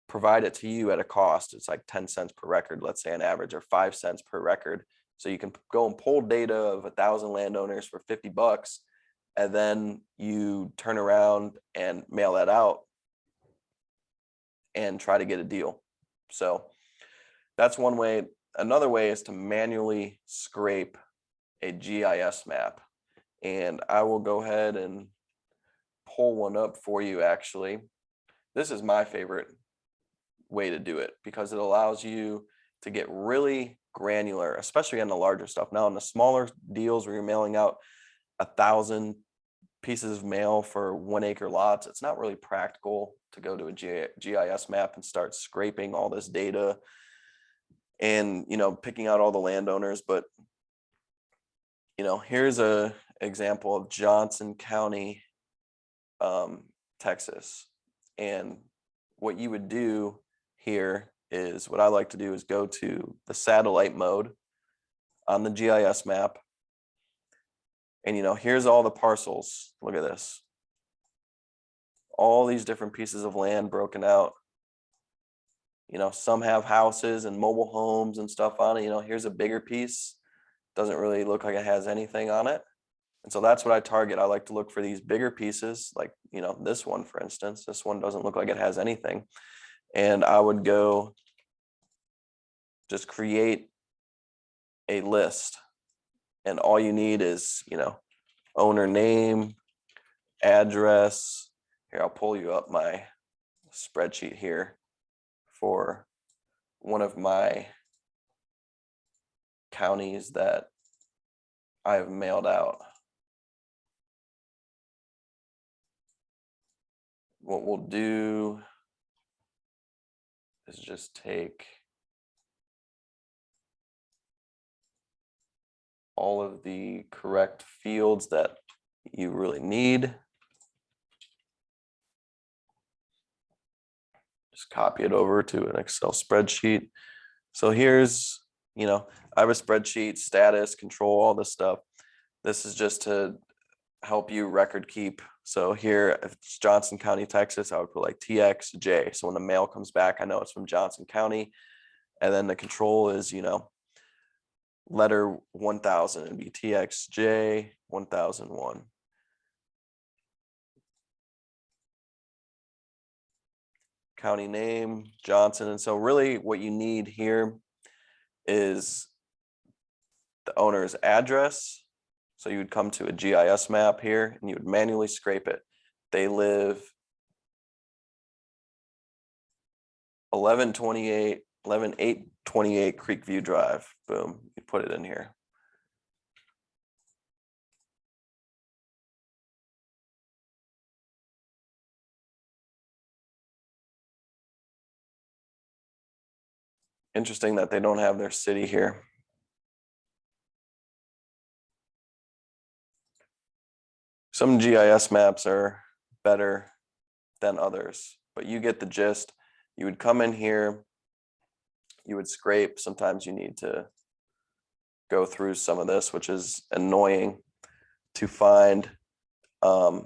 provide it to you at a cost. It's like 10 cents per record, let's say an average, or 5 cents per record. So you can go and pull data of 1,000 landowners for $50, and then you turn around and mail that out and try to get a deal. So that's one way. Another way is to manually scrape a GIS map. And I will go ahead and pull one up for you, actually. This is my favorite way to do it because it allows you to get really granular, especially on the larger stuff. Now, in the smaller deals where you're mailing out 1,000 pieces of mail for 1 acre lots, it's not really practical to go to a GIS map and start scraping all this data and, picking out all the landowners. But, here's a example of Johnson County, Texas. And what you would do here is, what I like to do is go to the satellite mode on the GIS map. And, here's all the parcels. Look at this. All these different pieces of land broken out. some have houses and mobile homes and stuff on it. Here's a bigger piece. Doesn't really look like it has anything on it. And so that's what I target. I like to look for these bigger pieces, like, this one, for instance. This one doesn't look like it has anything. And I would go just create a list. And all you need is, owner name, address. Here, I'll pull you up my spreadsheet here for one of my counties that I have mailed out. What we'll do is just take all of the correct fields that you really need. Just copy it over to an Excel spreadsheet. So here's, I have a spreadsheet, status, control, all this stuff. This is just to help you record keep. So here, if it's Johnson County, Texas, I would put like TXJ. So when the mail comes back, I know it's from Johnson County. And then the control is, letter 1000, it'd be TXJ 1001. County name, Johnson. And so really what you need here is the owner's address. So you would come to a GIS map here and you would manually scrape it. They live 11828 Creekview Drive. Boom, you put it in here. Interesting that they don't have their city here. Some GIS maps are better than others, but you get the gist. You would come in here, you would scrape. Sometimes you need to go through some of this, which is annoying to find the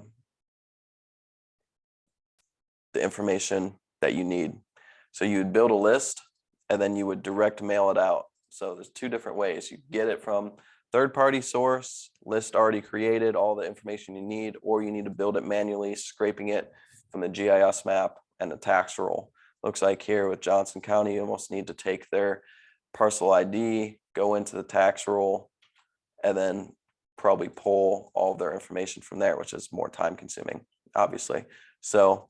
information that you need. So you would build a list and then you would direct mail it out. So there's two different ways. You get it from third-party source, list already created, all the information you need, or you need to build it manually, scraping it from the GIS map and the tax roll. Looks like here with Johnson County, you almost need to take their parcel ID, go into the tax roll, and then probably pull all of their information from there, which is more time consuming, obviously. So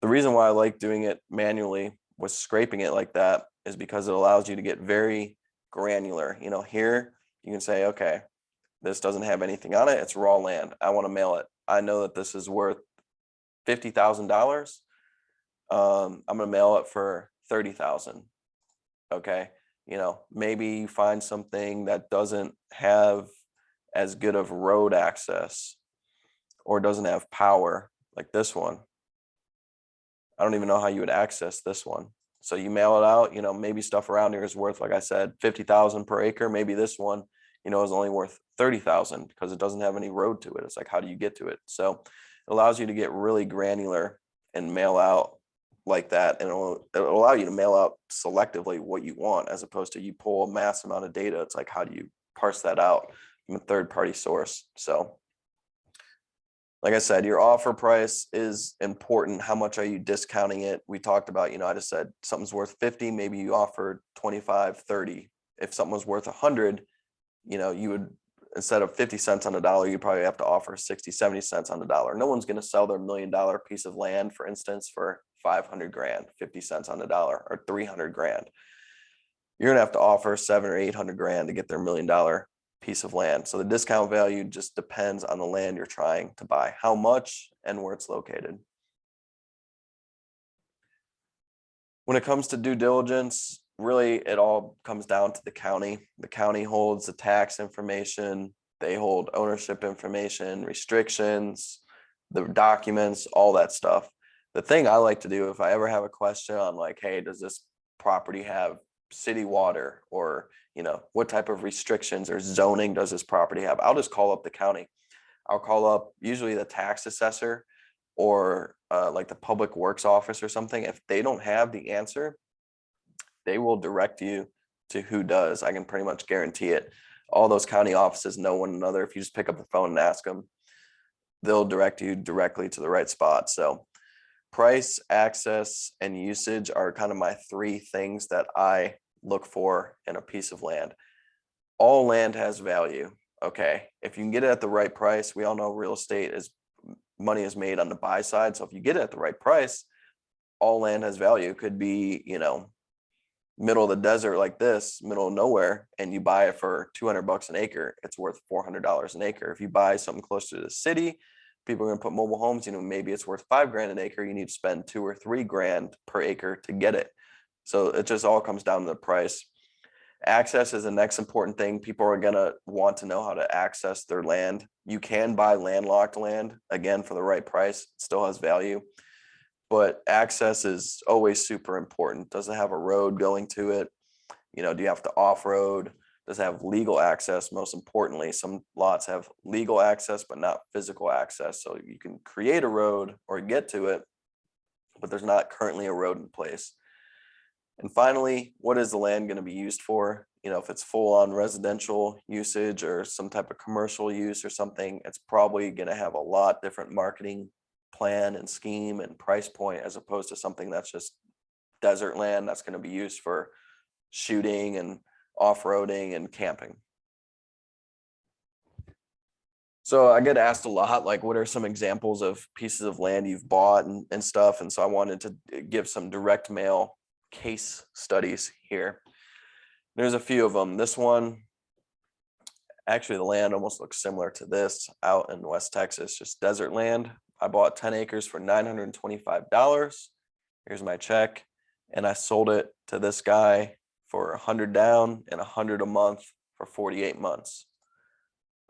the reason why I like doing it manually with scraping it like that is because it allows you to get very granular. Here you can say, okay, this doesn't have anything on it. It's raw land. I want to mail it. I know that this is worth $50,000. I'm going to mail it for $30,000. Okay. Maybe you find something that doesn't have as good of road access or doesn't have power, like this one. I don't even know how you would access this one. So you mail it out, maybe stuff around here is worth, like I said, 50,000 per acre. Maybe this one, is only worth 30,000 because it doesn't have any road to it. It's like, how do you get to it? So it allows you to get really granular and mail out like that. And it'll allow you to mail out selectively what you want, as opposed to you pull a mass amount of data. It's like, how do you parse that out from a third-party source? So like I said, your offer price is important. How much are you discounting it? We talked about, I just said something's worth 50, maybe you offer 25, 30. If something was worth 100, you would, instead of 50 cents on the dollar, you probably have to offer 60, 70 cents on the dollar. No one's going to sell their $1 million piece of land, for instance, for 500 grand, 50 cents on the dollar, or 300 grand. You're going to have to offer 700 or 800 grand to get their $1 million piece of land. So the discount value just depends on the land you're trying to buy, how much and where it's located. When it comes to due diligence, really it all comes down to the county. The county holds the tax information, they hold ownership information, restrictions, the documents, all that stuff. The thing I like to do, if I ever have a question on like, hey, does this property have city water, or what type of restrictions or zoning does this property have, I'll just call up the county. I'll call up usually the tax assessor, or like the public works office or something, if they don't have the answer, they will direct you to who does. I can pretty much guarantee it. All those county offices know one another. If you just pick up the phone and ask them, they'll direct you directly to the right spot. So price, access, and usage are kind of my three things that I look for in a piece of land. All land has value. Okay. If you can get it at the right price, we all know real estate is money is made on the buy side. So if you get it at the right price, all land has value. It could be, middle of the desert like this, middle of nowhere, and you buy it for $200 an acre, it's worth $400 an acre. If you buy something closer to the city, people are going to put mobile homes, maybe it's worth $5,000 an acre. You need to spend $2,000 or $3,000 per acre to get it. So it just all comes down to the price. Access is the next important thing. People are going to want to know how to access their land. You can buy landlocked land, again, for the right price. It still has value. But access is always super important. Does it have a road going to it? Do you have to off-road? Does it have legal access? Most importantly, some lots have legal access, but not physical access. So you can create a road or get to it, but there's not currently a road in place. And finally, what is the land going to be used for? If it's full on residential usage or some type of commercial use or something, it's probably going to have a lot different marketing plan and scheme and price point, as opposed to something that's just desert land that's going to be used for shooting and off-roading and camping. So I get asked a lot, like, what are some examples of pieces of land you've bought and stuff? And so I wanted to give some direct mail case studies here. There's a few of them. This one, actually the land almost looks similar to this, out in West Texas, just desert land. I bought 10 acres for $925. Here's my check. And I sold it to this guy for 100 down and 100 a month for 48 months.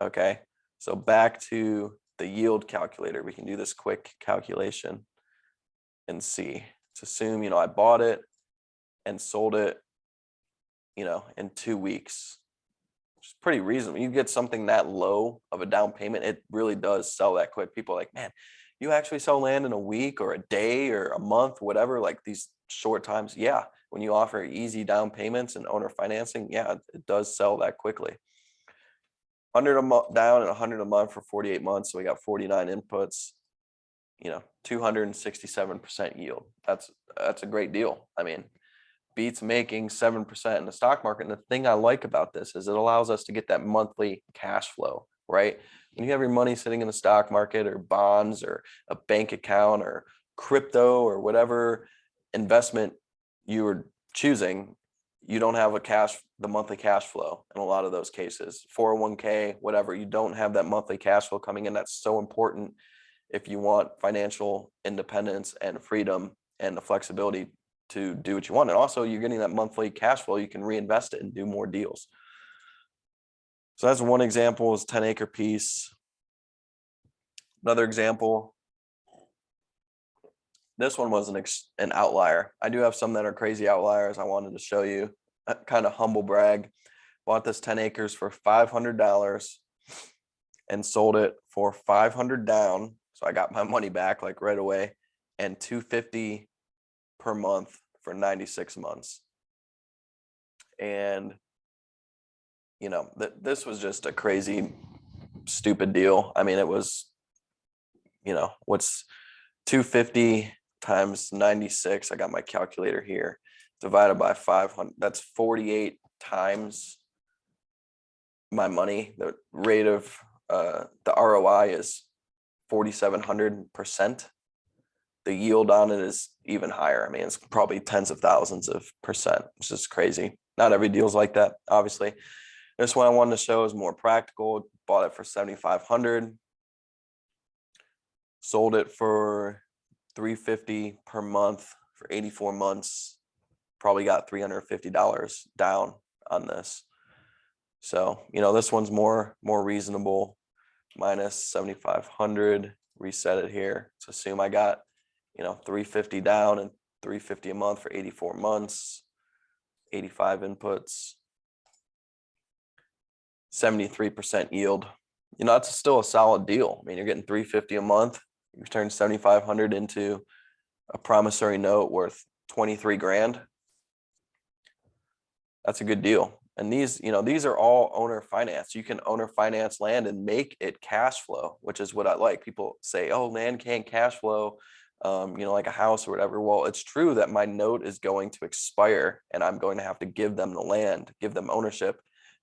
Okay. So back to the yield calculator. We can do this quick calculation and see. Let's assume, I bought it and sold it, in 2 weeks, which is pretty reasonable. You get something that low of a down payment, it really does sell that quick. People are like, man, you actually sell land in a week or a day or a month, whatever, like these short times. Yeah. When you offer easy down payments and owner financing, yeah, it does sell that quickly. 100 a month down and 100 a month for 48 months. So we got 49 inputs, 267% yield. That's a great deal. I mean, beats making 7% in the stock market. And the thing I like about this is it allows us to get that monthly cash flow, right? When you have your money sitting in the stock market or bonds or a bank account or crypto or whatever investment you are choosing, you don't have the monthly cash flow in a lot of those cases. 401k, whatever, you don't have that monthly cash flow coming in. That's so important if you want financial independence and freedom and the flexibility to do what you want. And also you're getting that monthly cash flow, you can reinvest it and do more deals. So that's one example, is 10-acre piece. Another example, this one was an outlier. I do have some that are crazy outliers. I wanted to show you, kind of humble brag. Bought this 10 acres for $500 and sold it for 500 down. So I got my money back like right away, and $250 per month for 96 months. And this was just a crazy, stupid deal. I mean, it was, what's 250 times 96? I got my calculator here, divided by 500. That's 48 times my money. The rate of the ROI is 4,700%. The yield on it is even higher. I mean, it's probably tens of thousands of percent, which is crazy. Not every deal's like that, obviously. This one I wanted to show is more practical. Bought it for $7,500. Sold it for $350 per month for 84 months. Probably got $350 down on this. So, this one's more reasonable, minus 7,500. Reset it here. Let's assume I got, $350 down and $350 a month for 84 months, 85 inputs, 73% yield. That's still a solid deal. I mean, you're getting $350 a month. You turn 7,500 into a promissory note worth 23 grand. That's a good deal. And these, these are all owner finance. You can owner finance land and make it cash flow, which is what I like. People say, oh, land can't cash flow, like a house or whatever. Well, it's true that my note is going to expire and I'm going to have to give them the land, give them ownership.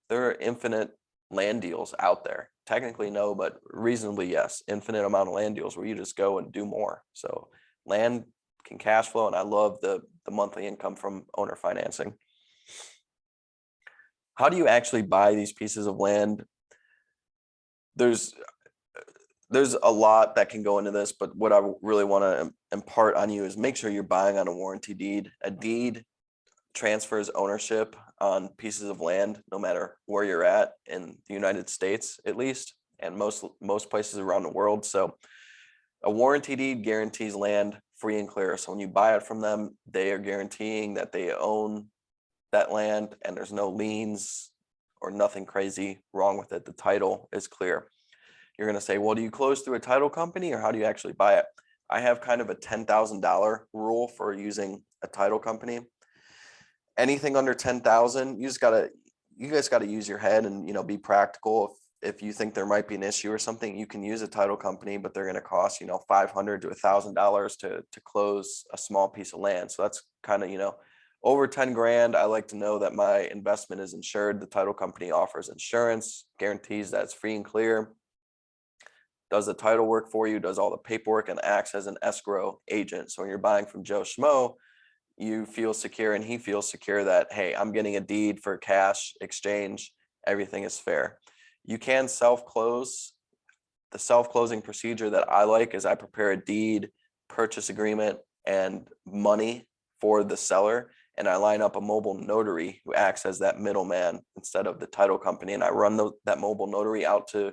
There are infinite land deals out there. Technically, no, but reasonably, yes. Infinite amount of land deals where you just go and do more. So land can cash flow, and I love the monthly income from owner financing. How do you actually buy these pieces of land? There's a lot that can go into this, but what I really want to impart on you is make sure you're buying on a warranty deed. A deed transfers ownership on pieces of land, no matter where you're at in the United States, at least, and most places around the world. So a warranty deed guarantees land free and clear. So when you buy it from them, they are guaranteeing that they own that land and there's no liens or nothing crazy wrong with it. The title is clear. You're going to say, well, do you close through a title company or how do you actually buy it? I have kind of a $10,000 rule for using a title company. Anything under 10,000, you guys got to use your head and, be practical. If you think there might be an issue or something, you can use a title company, but they're going to cost, $500 to $1,000 to close a small piece of land. So that's kind of, over 10 grand. I like to know that my investment is insured. The title company offers insurance, guarantees that it's free and clear, does the title work for you, does all the paperwork, and acts as an escrow agent. So when you're buying from Joe Schmo, you feel secure and he feels secure that, hey, I'm getting a deed for cash exchange. Everything is fair. You can self-close. The self-closing procedure that I like is I prepare a deed, purchase agreement, and money for the seller. And I line up a mobile notary who acts as that middleman instead of the title company. And I run that mobile notary out to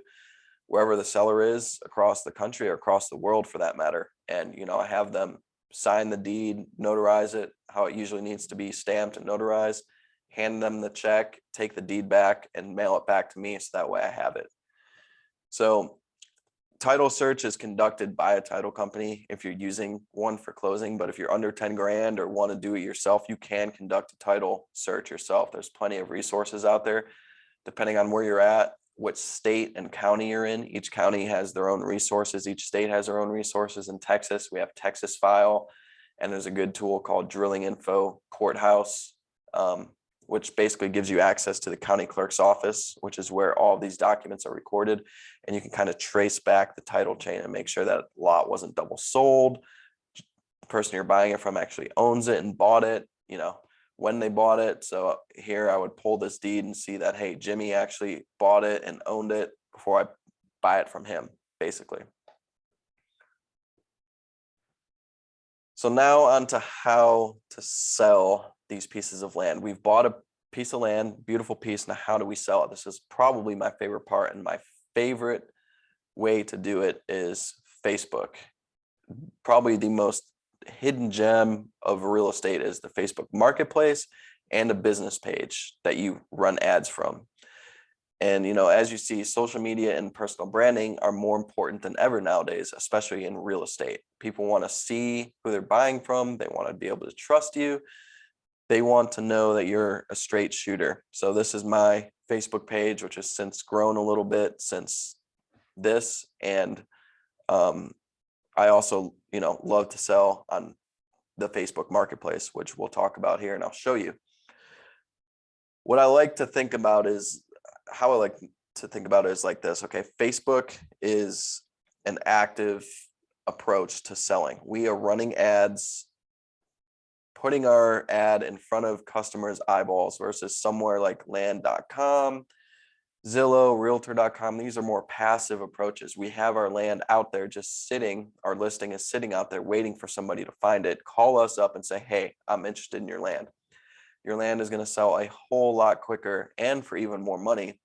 wherever the seller is across the country or across the world for that matter. And, I have them sign the deed, notarize it, how it usually needs to be stamped and notarized, hand them the check, take the deed back and mail it back to me. So that way I have it. So title search is conducted by a title company if you're using one for closing, but if you're under 10 grand or want to do it yourself, you can conduct a title search yourself. There's plenty of resources out there, depending on where you're at, what state and county you're in. Each county has their own resources. Each state has their own resources. In Texas, we have Texas File, and there's a good tool called Drilling Info Courthouse, which basically gives you access to the county clerk's office, which is where all of these documents are recorded. And you can kind of trace back the title chain and make sure that lot wasn't double sold. The person you're buying it from actually owns it and bought it, when they bought it. So here I would pull this deed and see that, hey, Jimmy actually bought it and owned it before I buy it from him, basically. So now on to how to sell these pieces of land. We've bought a piece of land, beautiful piece. Now, how do we sell it? This is probably my favorite part, and my favorite way to do it is Facebook. Probably the most hidden gem of real estate is the Facebook marketplace and a business page that you run ads from. And, as you see, social media and personal branding are more important than ever nowadays, especially in real estate. People want to see who they're buying from. They want to be able to trust you. They want to know that you're a straight shooter. So this is my Facebook page, which has since grown a little bit since this. And I also, love to sell on the Facebook marketplace, which we'll talk about here and I'll show you. What I like to think about is how I like to think about it is like this. Okay, Facebook is an active approach to selling. We are running ads, putting our ad in front of customers' eyeballs versus somewhere like land.com, Zillow, realtor.com. These are more passive approaches. We have our land out there just sitting, our listing is sitting out there waiting for somebody to find it. Call us up and say, hey, I'm interested in your land. Your land is going to sell a whole lot quicker and for even more money,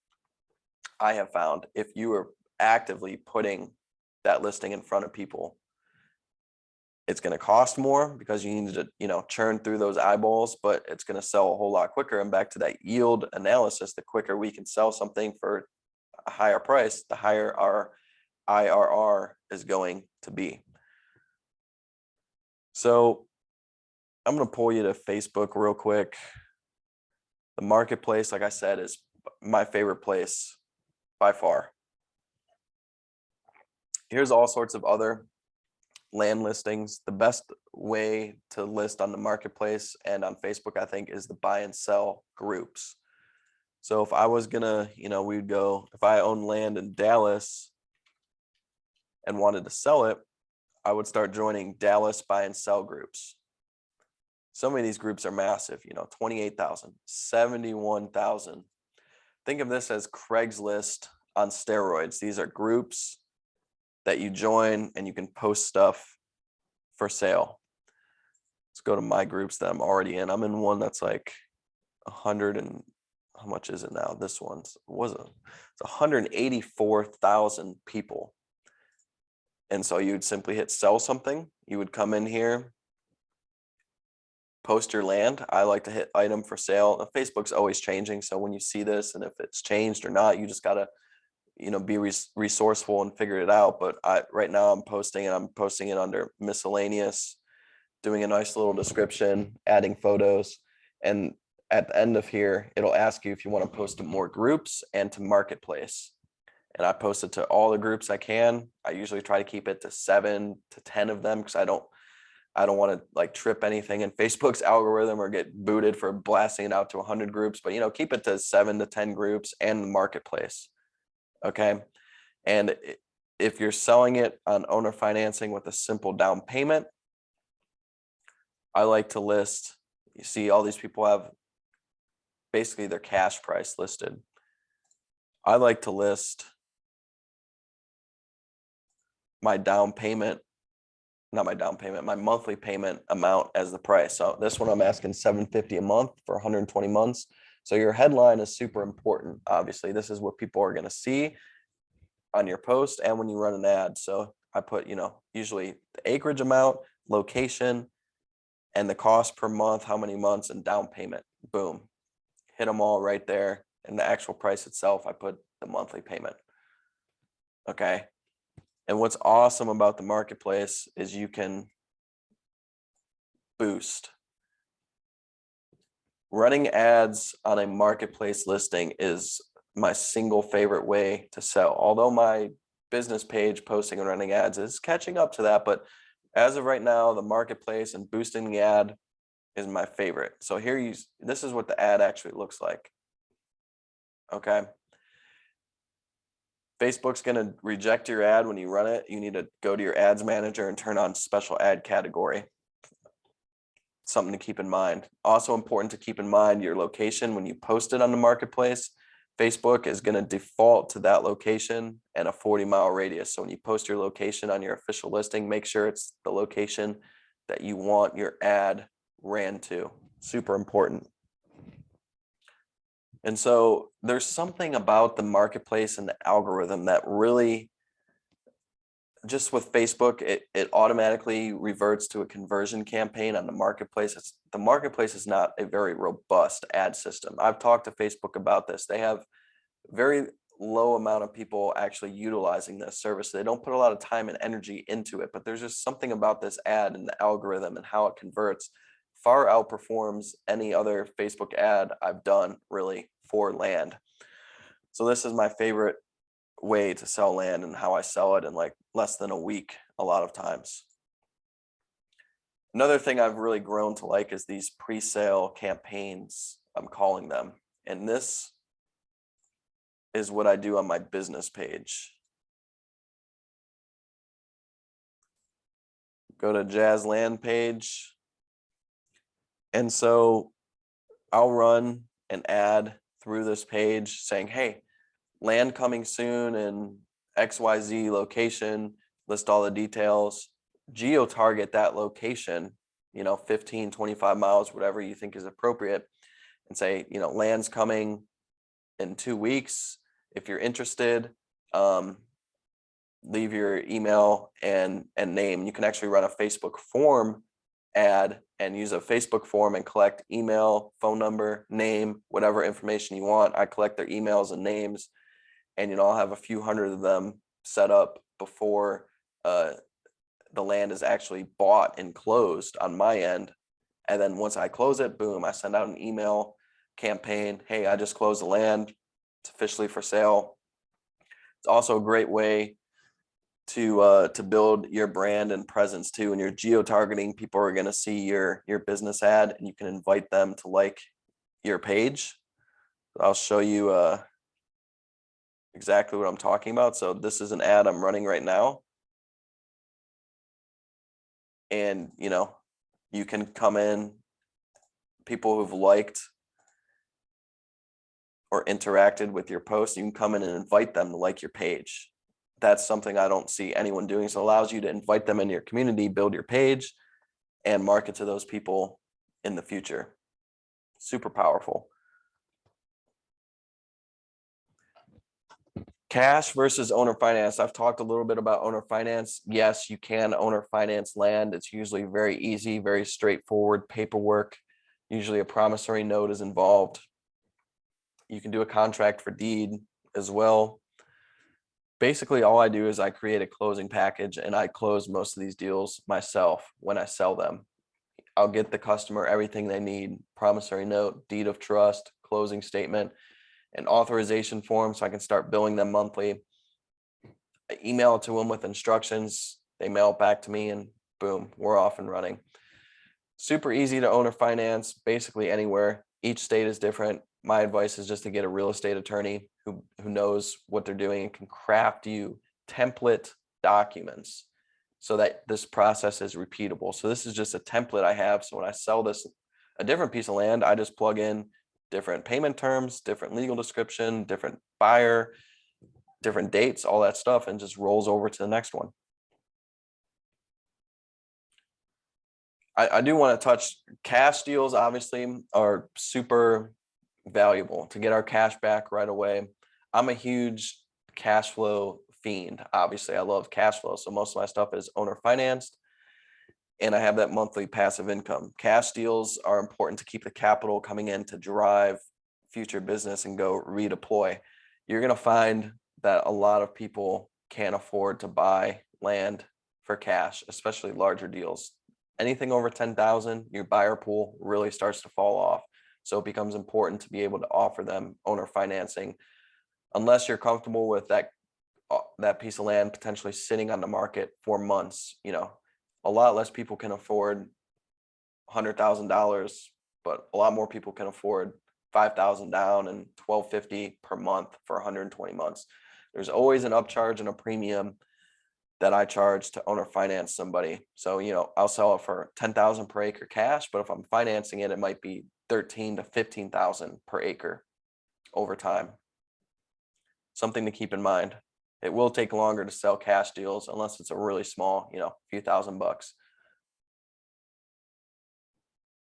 I have found, if you are actively putting that listing in front of people. It's going to cost more because you need to, churn through those eyeballs, but it's going to sell a whole lot quicker. And back to that yield analysis, the quicker we can sell something for a higher price, the higher our IRR is going to be. So I'm going to pull you to Facebook real quick. The marketplace, like I said, is my favorite place by far. Here's all sorts of other land listings. The best way to list on the marketplace and on Facebook, I think, is the buy and sell groups. So if I was gonna, we'd go, if I own land in Dallas and wanted to sell it, I would start joining Dallas buy and sell groups. So many of these groups are massive, 28,000, 71,000. Think of this as Craigslist on steroids. These are groups that you join and you can post stuff for sale. Let's go to my groups that I'm already in. I'm in one that's like 100 and how much is it now? This one's it's 184,000 people. And so you'd simply hit sell something. You would come in here, post your land. I like to hit item for sale. Facebook's always changing. So when you see this and if it's changed or not, you just gotta, be resourceful and figure it out. But right now I'm posting it under miscellaneous, doing a nice little description, adding photos. And at the end of here, it'll ask you if you want to post to more groups and to marketplace. And I post it to all the groups I can. I usually try to keep it to 7 to 10 of them because I don't want to like trip anything in Facebook's algorithm or get booted for blasting it out to 100 groups, but keep it to 7 to 10 groups and the marketplace. Okay. And if you're selling it on owner financing with a simple down payment, I like to list, you see all these people have basically their cash price listed. I like to list my my monthly payment amount as the price. So this one I'm asking $750 a month for 120 months. So your headline is super important. Obviously, this is what people are going to see on your post and when you run an ad. So I put, usually the acreage amount, location, and the cost per month, how many months, and down payment. Boom. Hit them all right there. And the actual price itself, I put the monthly payment. Okay. And what's awesome about the marketplace is you can boost. Running ads on a marketplace listing is my single favorite way to sell. Although my business page posting and running ads is catching up to that, but as of right now, the marketplace and boosting the ad is my favorite. So here this is what the ad actually looks like. Okay. Facebook's going to reject your ad when you run it. You need to go to your ads manager and turn on special ad category. Something to keep in mind. Also important to keep in mind your location when you post it on the marketplace. Facebook is going to default to that location and a 40-mile radius. So when you post your location on your official listing, make sure it's the location that you want your ad ran to. Super important. And so there's something about the marketplace and the algorithm that really, just with Facebook, it automatically reverts to a conversion campaign on the marketplace. The marketplace is not a very robust ad system. I've talked to Facebook about this. They have very low amount of people actually utilizing this service. They don't put a lot of time and energy into it, but there's just something about this ad and the algorithm and how it converts far outperforms any other Facebook ad I've done really for land. So this is my favorite way to sell land and how I sell it in like less than a week a lot of times. Another thing I've really grown to like is these pre-sale campaigns, I'm calling them. And this is what I do on my business page. Go to Jazz Land page. And so I'll run an ad through this page saying, hey, land coming soon in XYZ location, list all the details, geo-target that location, 15, 25 miles, whatever you think is appropriate, and say, land's coming in 2 weeks. If you're interested, leave your email and name. You can actually run a Facebook form ad and use a Facebook form and collect email, phone number, name, whatever information you want. I collect their emails and names, and I'll have a few hundred of them set up before the land is actually bought and closed on my end. And then once I close it, boom, I send out an email campaign. Hey, I just closed the land. It's officially for sale. It's also a great way to build your brand and presence too. When you're geo-targeting, people are going to see your business ad, and you can invite them to like your page. I'll show you exactly what I'm talking about. So this is an ad I'm running right now. And, you know, you can come in, people who've liked or interacted with your post, you can come in and invite them to like your page. That's something I don't see anyone doing. So it allows you to invite them into your community, build your page, and market to those people in the future. Super powerful. Cash versus owner finance. I've talked a little bit about owner finance. Yes, you can owner finance land. It's usually very easy, very straightforward paperwork. Usually a promissory note is involved. You can do a contract for deed as well. Basically, all I do is I create a closing package, and I close most of these deals myself when I sell them. I'll get the customer everything they need: promissory note, deed of trust, closing statement, an authorization form so I can start billing them monthly. I email it to them with instructions. They mail it back to me, and boom, we're off and running. Super easy to owner finance basically anywhere. Each state is different. My advice is just to get a real estate attorney who knows what they're doing and can craft you template documents so that this process is repeatable. So this is just a template I have. So when I sell this, a different piece of land, I just plug in different payment terms, different legal description, different buyer, different dates, all that stuff, and just rolls over to the next one. I do want to touch cash deals, obviously, are super valuable to get our cash back right away. I'm a huge cash flow fiend. Obviously, I love cash flow. So most of my stuff is owner financed, and I have that monthly passive income. Cash deals are important to keep the capital coming in to drive future business and go redeploy. You're going to find that a lot of people can't afford to buy land for cash, especially larger deals. Anything over 10,000, your buyer pool really starts to fall off. So it becomes important to be able to offer them owner financing, unless you're comfortable with that piece of land potentially sitting on the market for months. You know, a lot less people can afford $100,000, but a lot more people can afford 5,000 down and $1,250 per month for 120 months. There's always an upcharge and a premium that I charge to owner finance somebody. So, you know, I'll sell it for 10,000 per acre cash, but if I'm financing it, it might be 13 to 15,000 per acre over time. Something to keep in mind. It will take longer to sell cash deals unless it's a really small, you know, few $1,000s.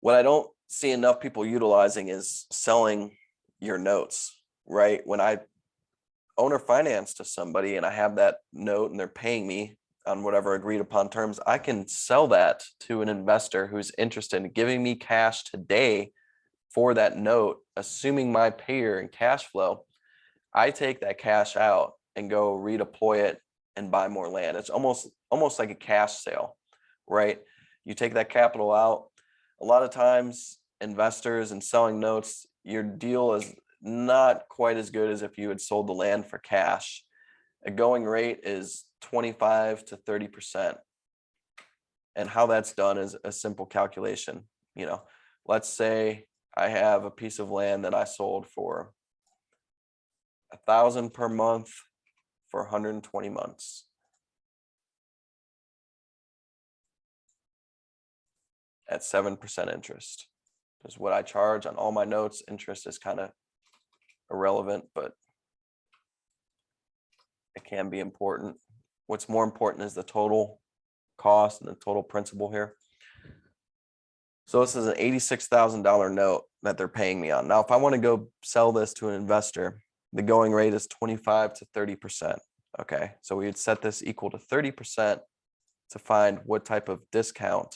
What I don't see enough people utilizing is selling your notes, right? When I owner finance to somebody and I have that note and they're paying me on whatever agreed upon terms, I can sell that to an investor who's interested in giving me cash today for that note, assuming my payer and cash flow. I take that cash out and go redeploy it and buy more land. It's almost like a cash sale, right? You take that capital out. A lot of times investors and selling notes, your deal is not quite as good as if you had sold the land for cash. A going rate is 25 to 30%. And how that's done is a simple calculation. You know, let's say I have a piece of land that I sold for $1,000 per month for 120 months. At 7% interest. Is what I charge on all my notes. Interest is kind of irrelevant, but it can be important. What's more important is the total cost and the total principal here. So this is an $86,000 note that they're paying me on. Now, if I want to go sell this to an investor, the going rate is 25 to 30%. Okay, so we would set this equal to 30% to find what type of discount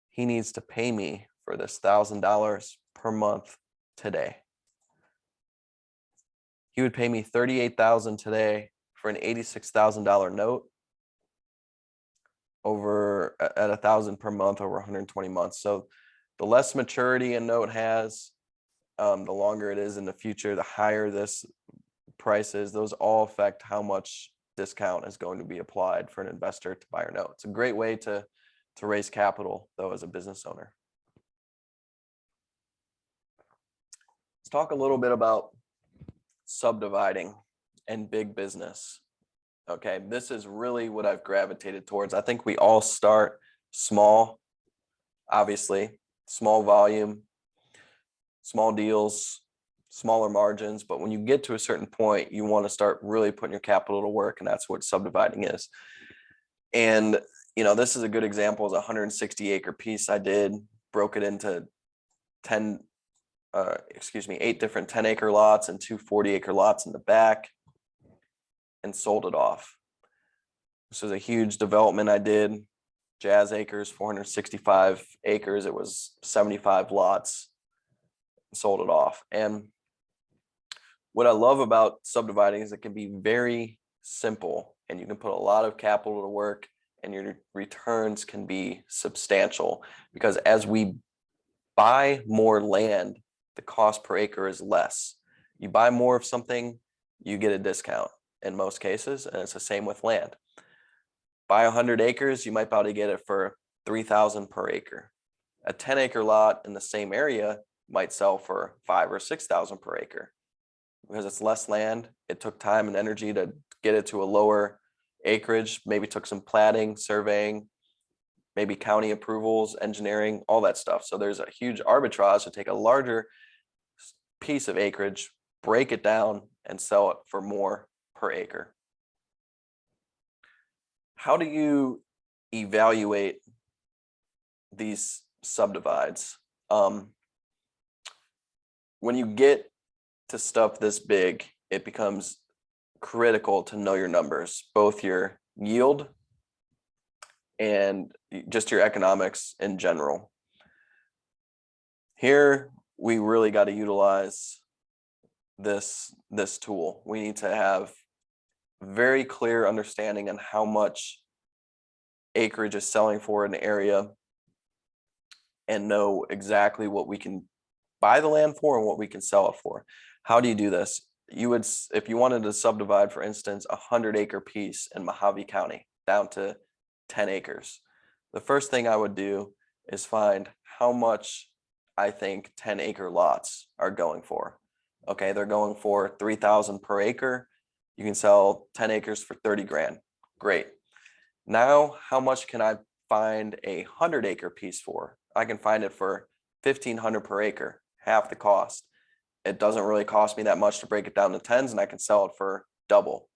he needs to pay me for this $1,000 per month today. He would pay me $38,000 today for an $86,000 note over at $1,000 per month over 120 months. So the less maturity a note has, the longer it is in the future, the higher this price is. Those all affect how much discount is going to be applied for an investor to buy your note. It's a great way to raise capital, though, as a business owner. Let's talk a little bit about subdividing and big business. Okay, this is really what I've gravitated towards. I think we all start small, obviously, small volume, small deals, smaller margins. But when you get to a certain point, you want to start really putting your capital to work. And that's what subdividing is. And, you know, this is a good example. It's a 160-acre piece I did, broke it into 8 different 10-acre lots and 2 40-acre lots in the back, and sold it off. This was a huge development I did. Jazz Acres, 465 acres. It was 75 lots. Sold it off. And what I love about subdividing is it can be very simple, and you can put a lot of capital to work, and your returns can be substantial, because as we buy more land, the cost per acre is less. You buy more of something, you get a discount in most cases, and it's the same with land. Buy 100 acres, you might be able to get it for $3,000 per acre. A 10-acre lot in the same area might sell for $5,000 or $6,000 per acre. Because it's less land, it took time and energy to get it to a lower acreage, maybe took some platting, surveying, maybe county approvals, engineering, all that stuff. So there's a huge arbitrage to take a larger piece of acreage, break it down, and sell it for more per acre. How do you evaluate these subdivides? When you get to stuff this big, it becomes critical to know your numbers, both your yield and just your economics in general. Here, we really got to utilize this tool. We need to have very clear understanding on how much acreage is selling for an area, and know exactly what we can buy the land for and what we can sell it for. How do you do this? You would, if you wanted to subdivide, for instance, a 100-acre piece in Mojave County down to 10 acres. The first thing I would do is find how much I think 10-acre lots are going for. Okay, they're going for $3,000 per acre. You can sell 10 acres for 30 grand. Great. Now, how much can I find a 100-acre piece for? I can find it for $1,500 per acre, half the cost. It doesn't really cost me that much to break it down to tens, and I can sell it for double.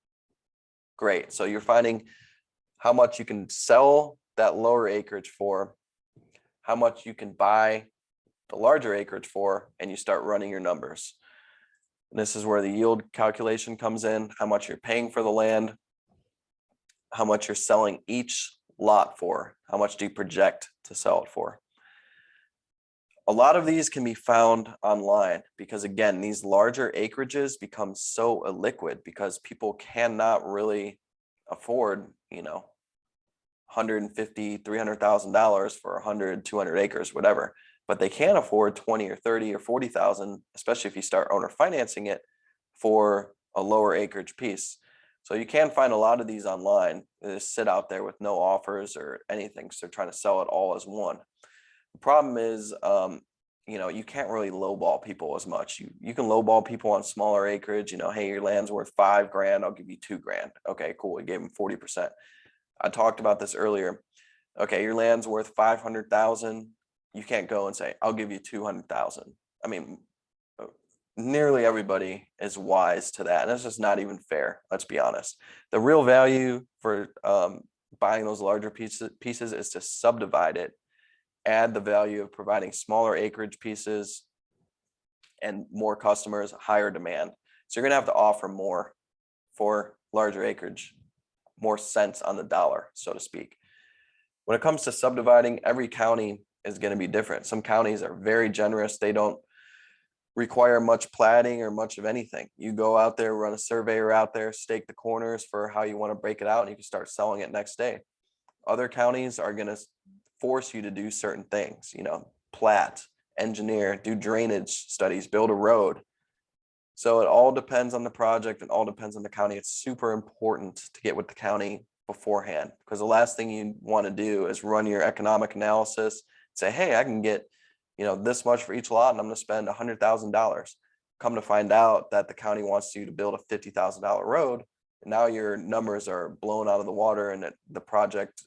Great. So you're finding how much you can sell that lower acreage for, how much you can buy the larger acreage for, and you start running your numbers. And this is where the yield calculation comes in, how much you're paying for the land, how much you're selling each lot for, how much do you project to sell it for. A lot of these can be found online because, again, these larger acreages become so illiquid because people cannot really afford, you know, $150,000, $300,000 for 100, 200 acres, whatever. But they can afford 20 or 30 or 40,000, especially if you start owner financing it for a lower acreage piece. So you can find a lot of these online. They just sit out there with no offers or anything. So they're trying to sell it all as one. The problem is, you know, you can't really lowball people as much. You can lowball people on smaller acreage. You know, hey, your land's worth $5 grand. I'll give you $2 grand. Okay, cool. We gave them 40%. I talked about this earlier. Okay, your land's worth 500,000. You can't go and say, I'll give you 200,000. I mean, nearly everybody is wise to that. And that's just not even fair. Let's be honest. The real value for buying those larger pieces is to subdivide it, add the value of providing smaller acreage pieces and more customers, higher demand. So you're going to have to offer more for larger acreage, more cents on the dollar, so to speak. When it comes to subdividing, every county is going to be different. Some counties are very generous. They don't require much platting or much of anything. You go out there, run a surveyor out there, stake the corners for how you want to break it out, and you can start selling it next day. Other counties are going to force you to do certain things, plat, engineer, do drainage studies, build a road. So it all depends on the project and all depends on the county. It's super important to get with the county beforehand, because the last thing you want to do is run your economic analysis, say, hey, I can get, this much for each lot and I'm going to spend $100,000. Come to find out that the county wants you to build a $50,000 road. And now your numbers are blown out of the water and the project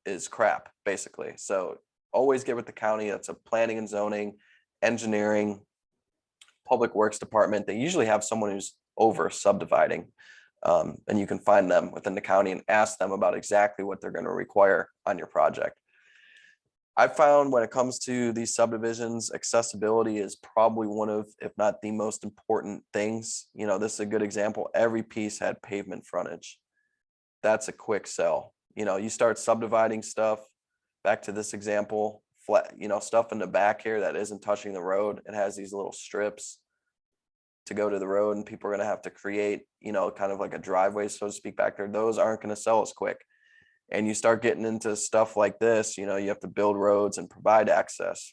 is crap, basically. So always get with the county. That's a planning and zoning, engineering, public works department. They usually have someone who's over subdividing, and you can find them within the county and ask them about exactly what they're going to require on your project. I found when it comes to these subdivisions, accessibility is probably one of, if not the most important things. This is a good example. Every piece had pavement frontage. That's a quick sell. You start subdividing stuff, back to this example, flat, stuff in the back here that isn't touching the road. It has these little strips to go to the road, and people are going to have to create, kind of like a driveway, so to speak, back there. Those aren't going to sell as quick. And you start getting into stuff like this, you have to build roads and provide access.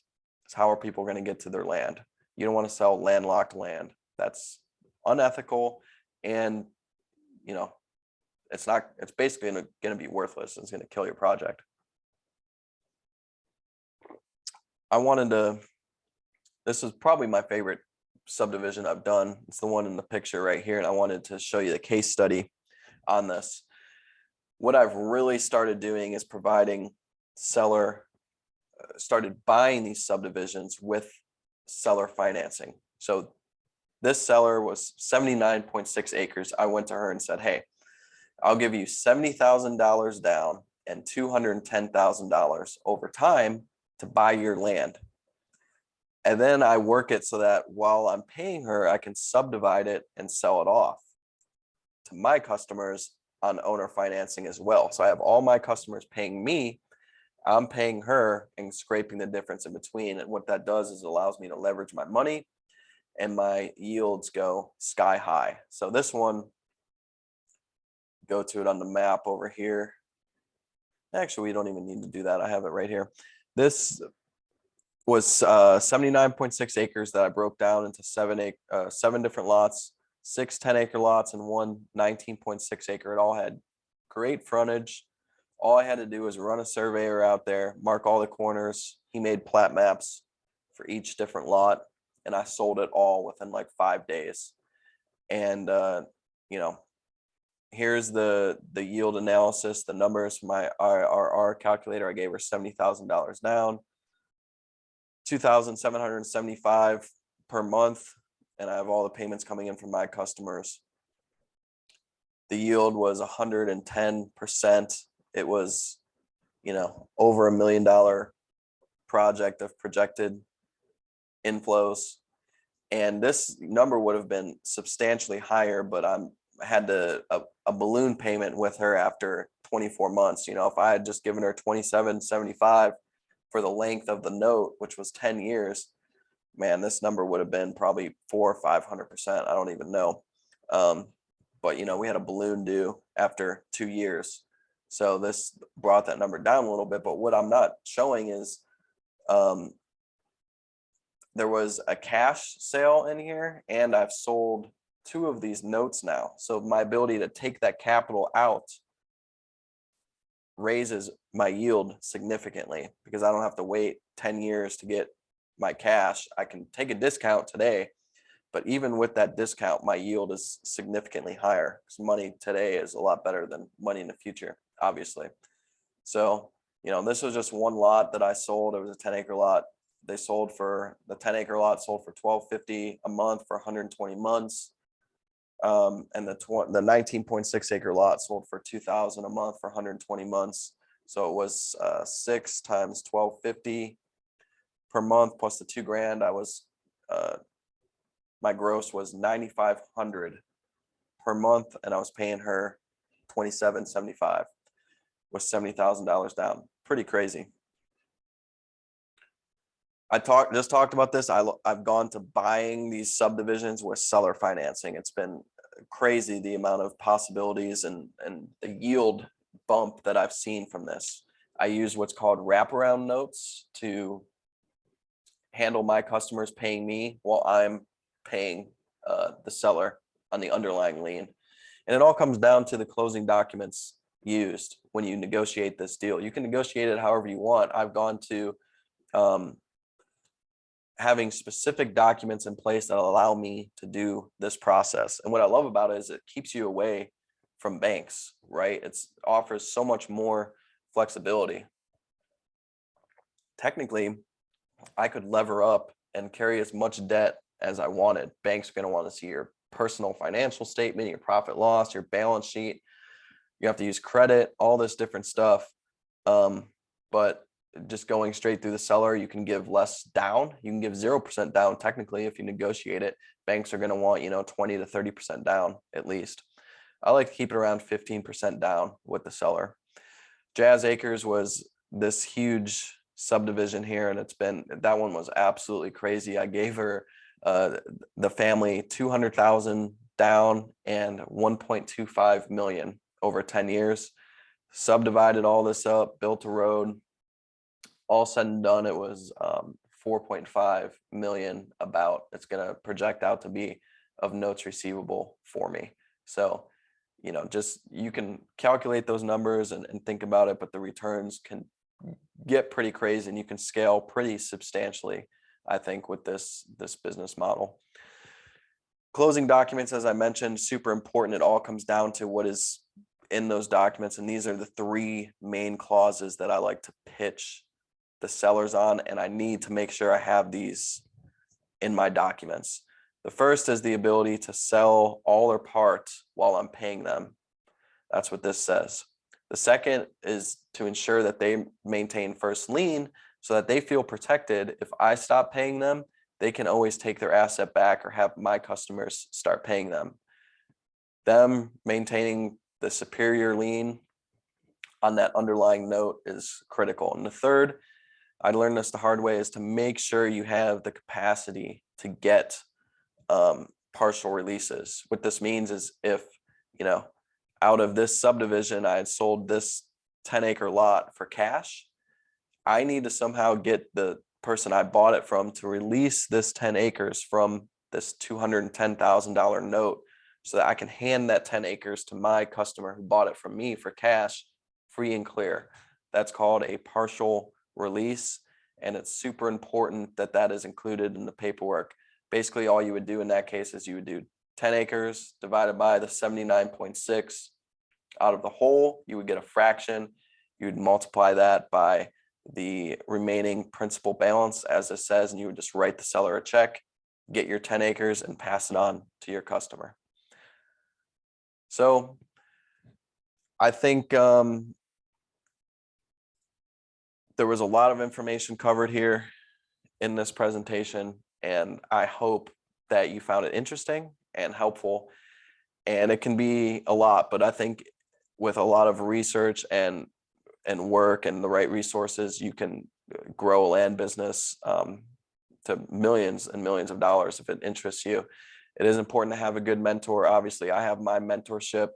So how are people going to get to their land? You don't want to sell landlocked land. That's unethical. And, it's basically going to be worthless. It's going to kill your project. This is probably my favorite subdivision I've done. It's the one in the picture right here. And I wanted to show you the case study on this. What I've really started doing is started buying these subdivisions with seller financing. So this seller was 79.6 acres. I went to her and said, hey, I'll give you $70,000 down and $210,000 over time to buy your land. And then I work it so that while I'm paying her, I can subdivide it and sell it off to my customers on owner financing as well. So I have all my customers paying me, I'm paying her, and scraping the difference in between. And what that does is it allows me to leverage my money and my yields go sky high. So this one, go to it on the map over here. Actually, we don't even need to do that. I have it right here. This was 79.6 acres that I broke down into 7 different lots, 6 10-acre lots and one 19.6 acre. It all had great frontage. All I had to do was run a surveyor out there, mark all the corners. He made plat maps for each different lot, and I sold it all within like 5 days. And here's the yield analysis, the numbers from my IRR calculator. I gave her $70,000 down, $2,775 per month, and I have all the payments coming in from my customers. The yield was 110%. It was, over $1 million project of projected inflows. And this number would have been substantially higher, but I had a balloon payment with her after 24 months. If I had just given her $27.75 for the length of the note, which was 10 years, man, this number would have been probably 400 or 500%. I don't even know. But we had a balloon due after 2 years. So this brought that number down a little bit. But what I'm not showing is there was a cash sale in here, and I've sold 2 of these notes now. So my ability to take that capital out raises my yield significantly, because I don't have to wait 10 years to get my cash. I can take a discount today, but even with that discount, my yield is significantly higher, because money today is a lot better than money in the future, obviously. So, this was just one lot that I sold. It was a 10-acre lot. The 10-acre lot sold for $1,250 a month for 120 months. And the 19.6 acre lot sold for $2,000 a month for 120 months. So it was 6 times $1,250 per month plus the $2,000. I was my gross was $9,500 per month, and I was paying her $27.75 with $70,000 down. Pretty crazy. just talked about this. I've gone to buying these subdivisions with seller financing. It's been crazy the amount of possibilities and the yield bump that I've seen from this. I use what's called wraparound notes to handle my customers paying me while I'm paying the seller on the underlying lien. And it all comes down to the closing documents used when you negotiate this deal. You can negotiate it however you want. I've gone to having specific documents in place that allow me to do this process. And what I love about it is it keeps you away from banks, right? It offers so much more flexibility. Technically, I could lever up and carry as much debt as I wanted. Banks are going to want to see your personal financial statement, your profit loss, your balance sheet. You have to use credit, all this different stuff. But just going straight through the seller, you can give less down. You can give 0% down technically if you negotiate it. Banks are going to want, 20 to 30% down at least. I like to keep it around 15% down with the seller. Jazz Acres was this huge subdivision here, and that one was absolutely crazy. I gave her the family 200,000 down and 1.25 million over 10 years. Subdivided all this up, built a road. All said and done, it was 4.5 million about. It's going to project out to be of notes receivable for me. So, just you can calculate those numbers and think about it, but the returns can get pretty crazy and you can scale pretty substantially, I think, with this business model. Closing documents, as I mentioned, super important. It all comes down to what is in those documents. And these are the three main clauses that I like to pitch the sellers on, and I need to make sure I have these in my documents. The first is the ability to sell all or part while I'm paying them. That's what this says. The second is to ensure that they maintain first lien so that they feel protected. If I stop paying them, they can always take their asset back or have my customers start paying them. Them maintaining the superior lien on that underlying note is critical. And the third, I learned this the hard way, is to make sure you have the capacity to get partial releases. What this means is if, out of this subdivision, I had sold this 10-acre lot for cash, I need to somehow get the person I bought it from to release this 10 acres from this $210,000 note so that I can hand that 10 acres to my customer who bought it from me for cash, free and clear. That's called a partial release, and it's super important that that is included in the paperwork. Basically, all you would do in that case is you would do 10 acres divided by the 79.6 out of the whole. You would get a fraction. You would multiply that by the remaining principal balance, as it says, and you would just write the seller a check, get your 10 acres, and pass it on to your customer. So I think there was a lot of information covered here in this presentation, and I hope that you found it interesting and helpful. And it can be a lot, but I think with a lot of research and work and the right resources, you can grow a land business to millions and millions of dollars if it interests you. It is important to have a good mentor. Obviously, I have my mentorship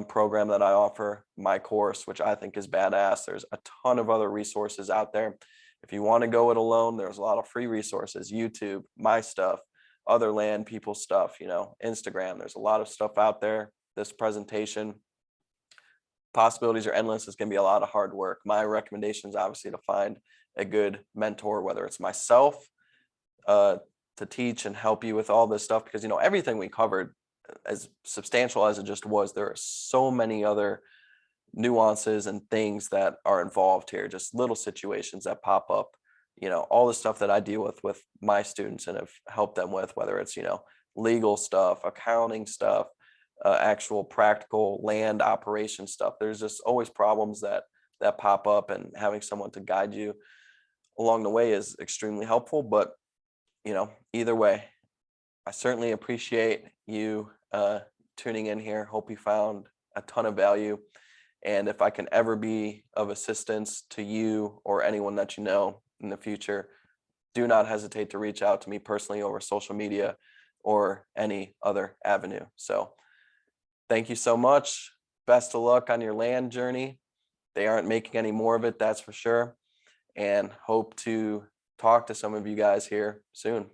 program that I offer, my course, which I think is badass. There's a ton of other resources out there. If you want to go it alone, there's a lot of free resources, YouTube, my stuff, other land people stuff, Instagram. There's a lot of stuff out there. This presentation, possibilities are endless. It's going to be a lot of hard work. My recommendation is obviously to find a good mentor, whether it's myself to teach and help you with all this stuff, because everything we covered, as substantial as it just was, there are so many other nuances and things that are involved here, just little situations that pop up, all the stuff that I deal with my students and have helped them with, whether it's legal stuff, accounting stuff, actual practical land operation stuff. There's just always problems that pop up, and having someone to guide you along the way is extremely helpful. But either way, I certainly appreciate you tuning in here. Hope you found a ton of value. And if I can ever be of assistance to you or anyone that you know in the future, do not hesitate to reach out to me personally over social media or any other avenue. So thank you so much. Best of luck on your land journey. They aren't making any more of it, that's for sure. And hope to talk to some of you guys here soon.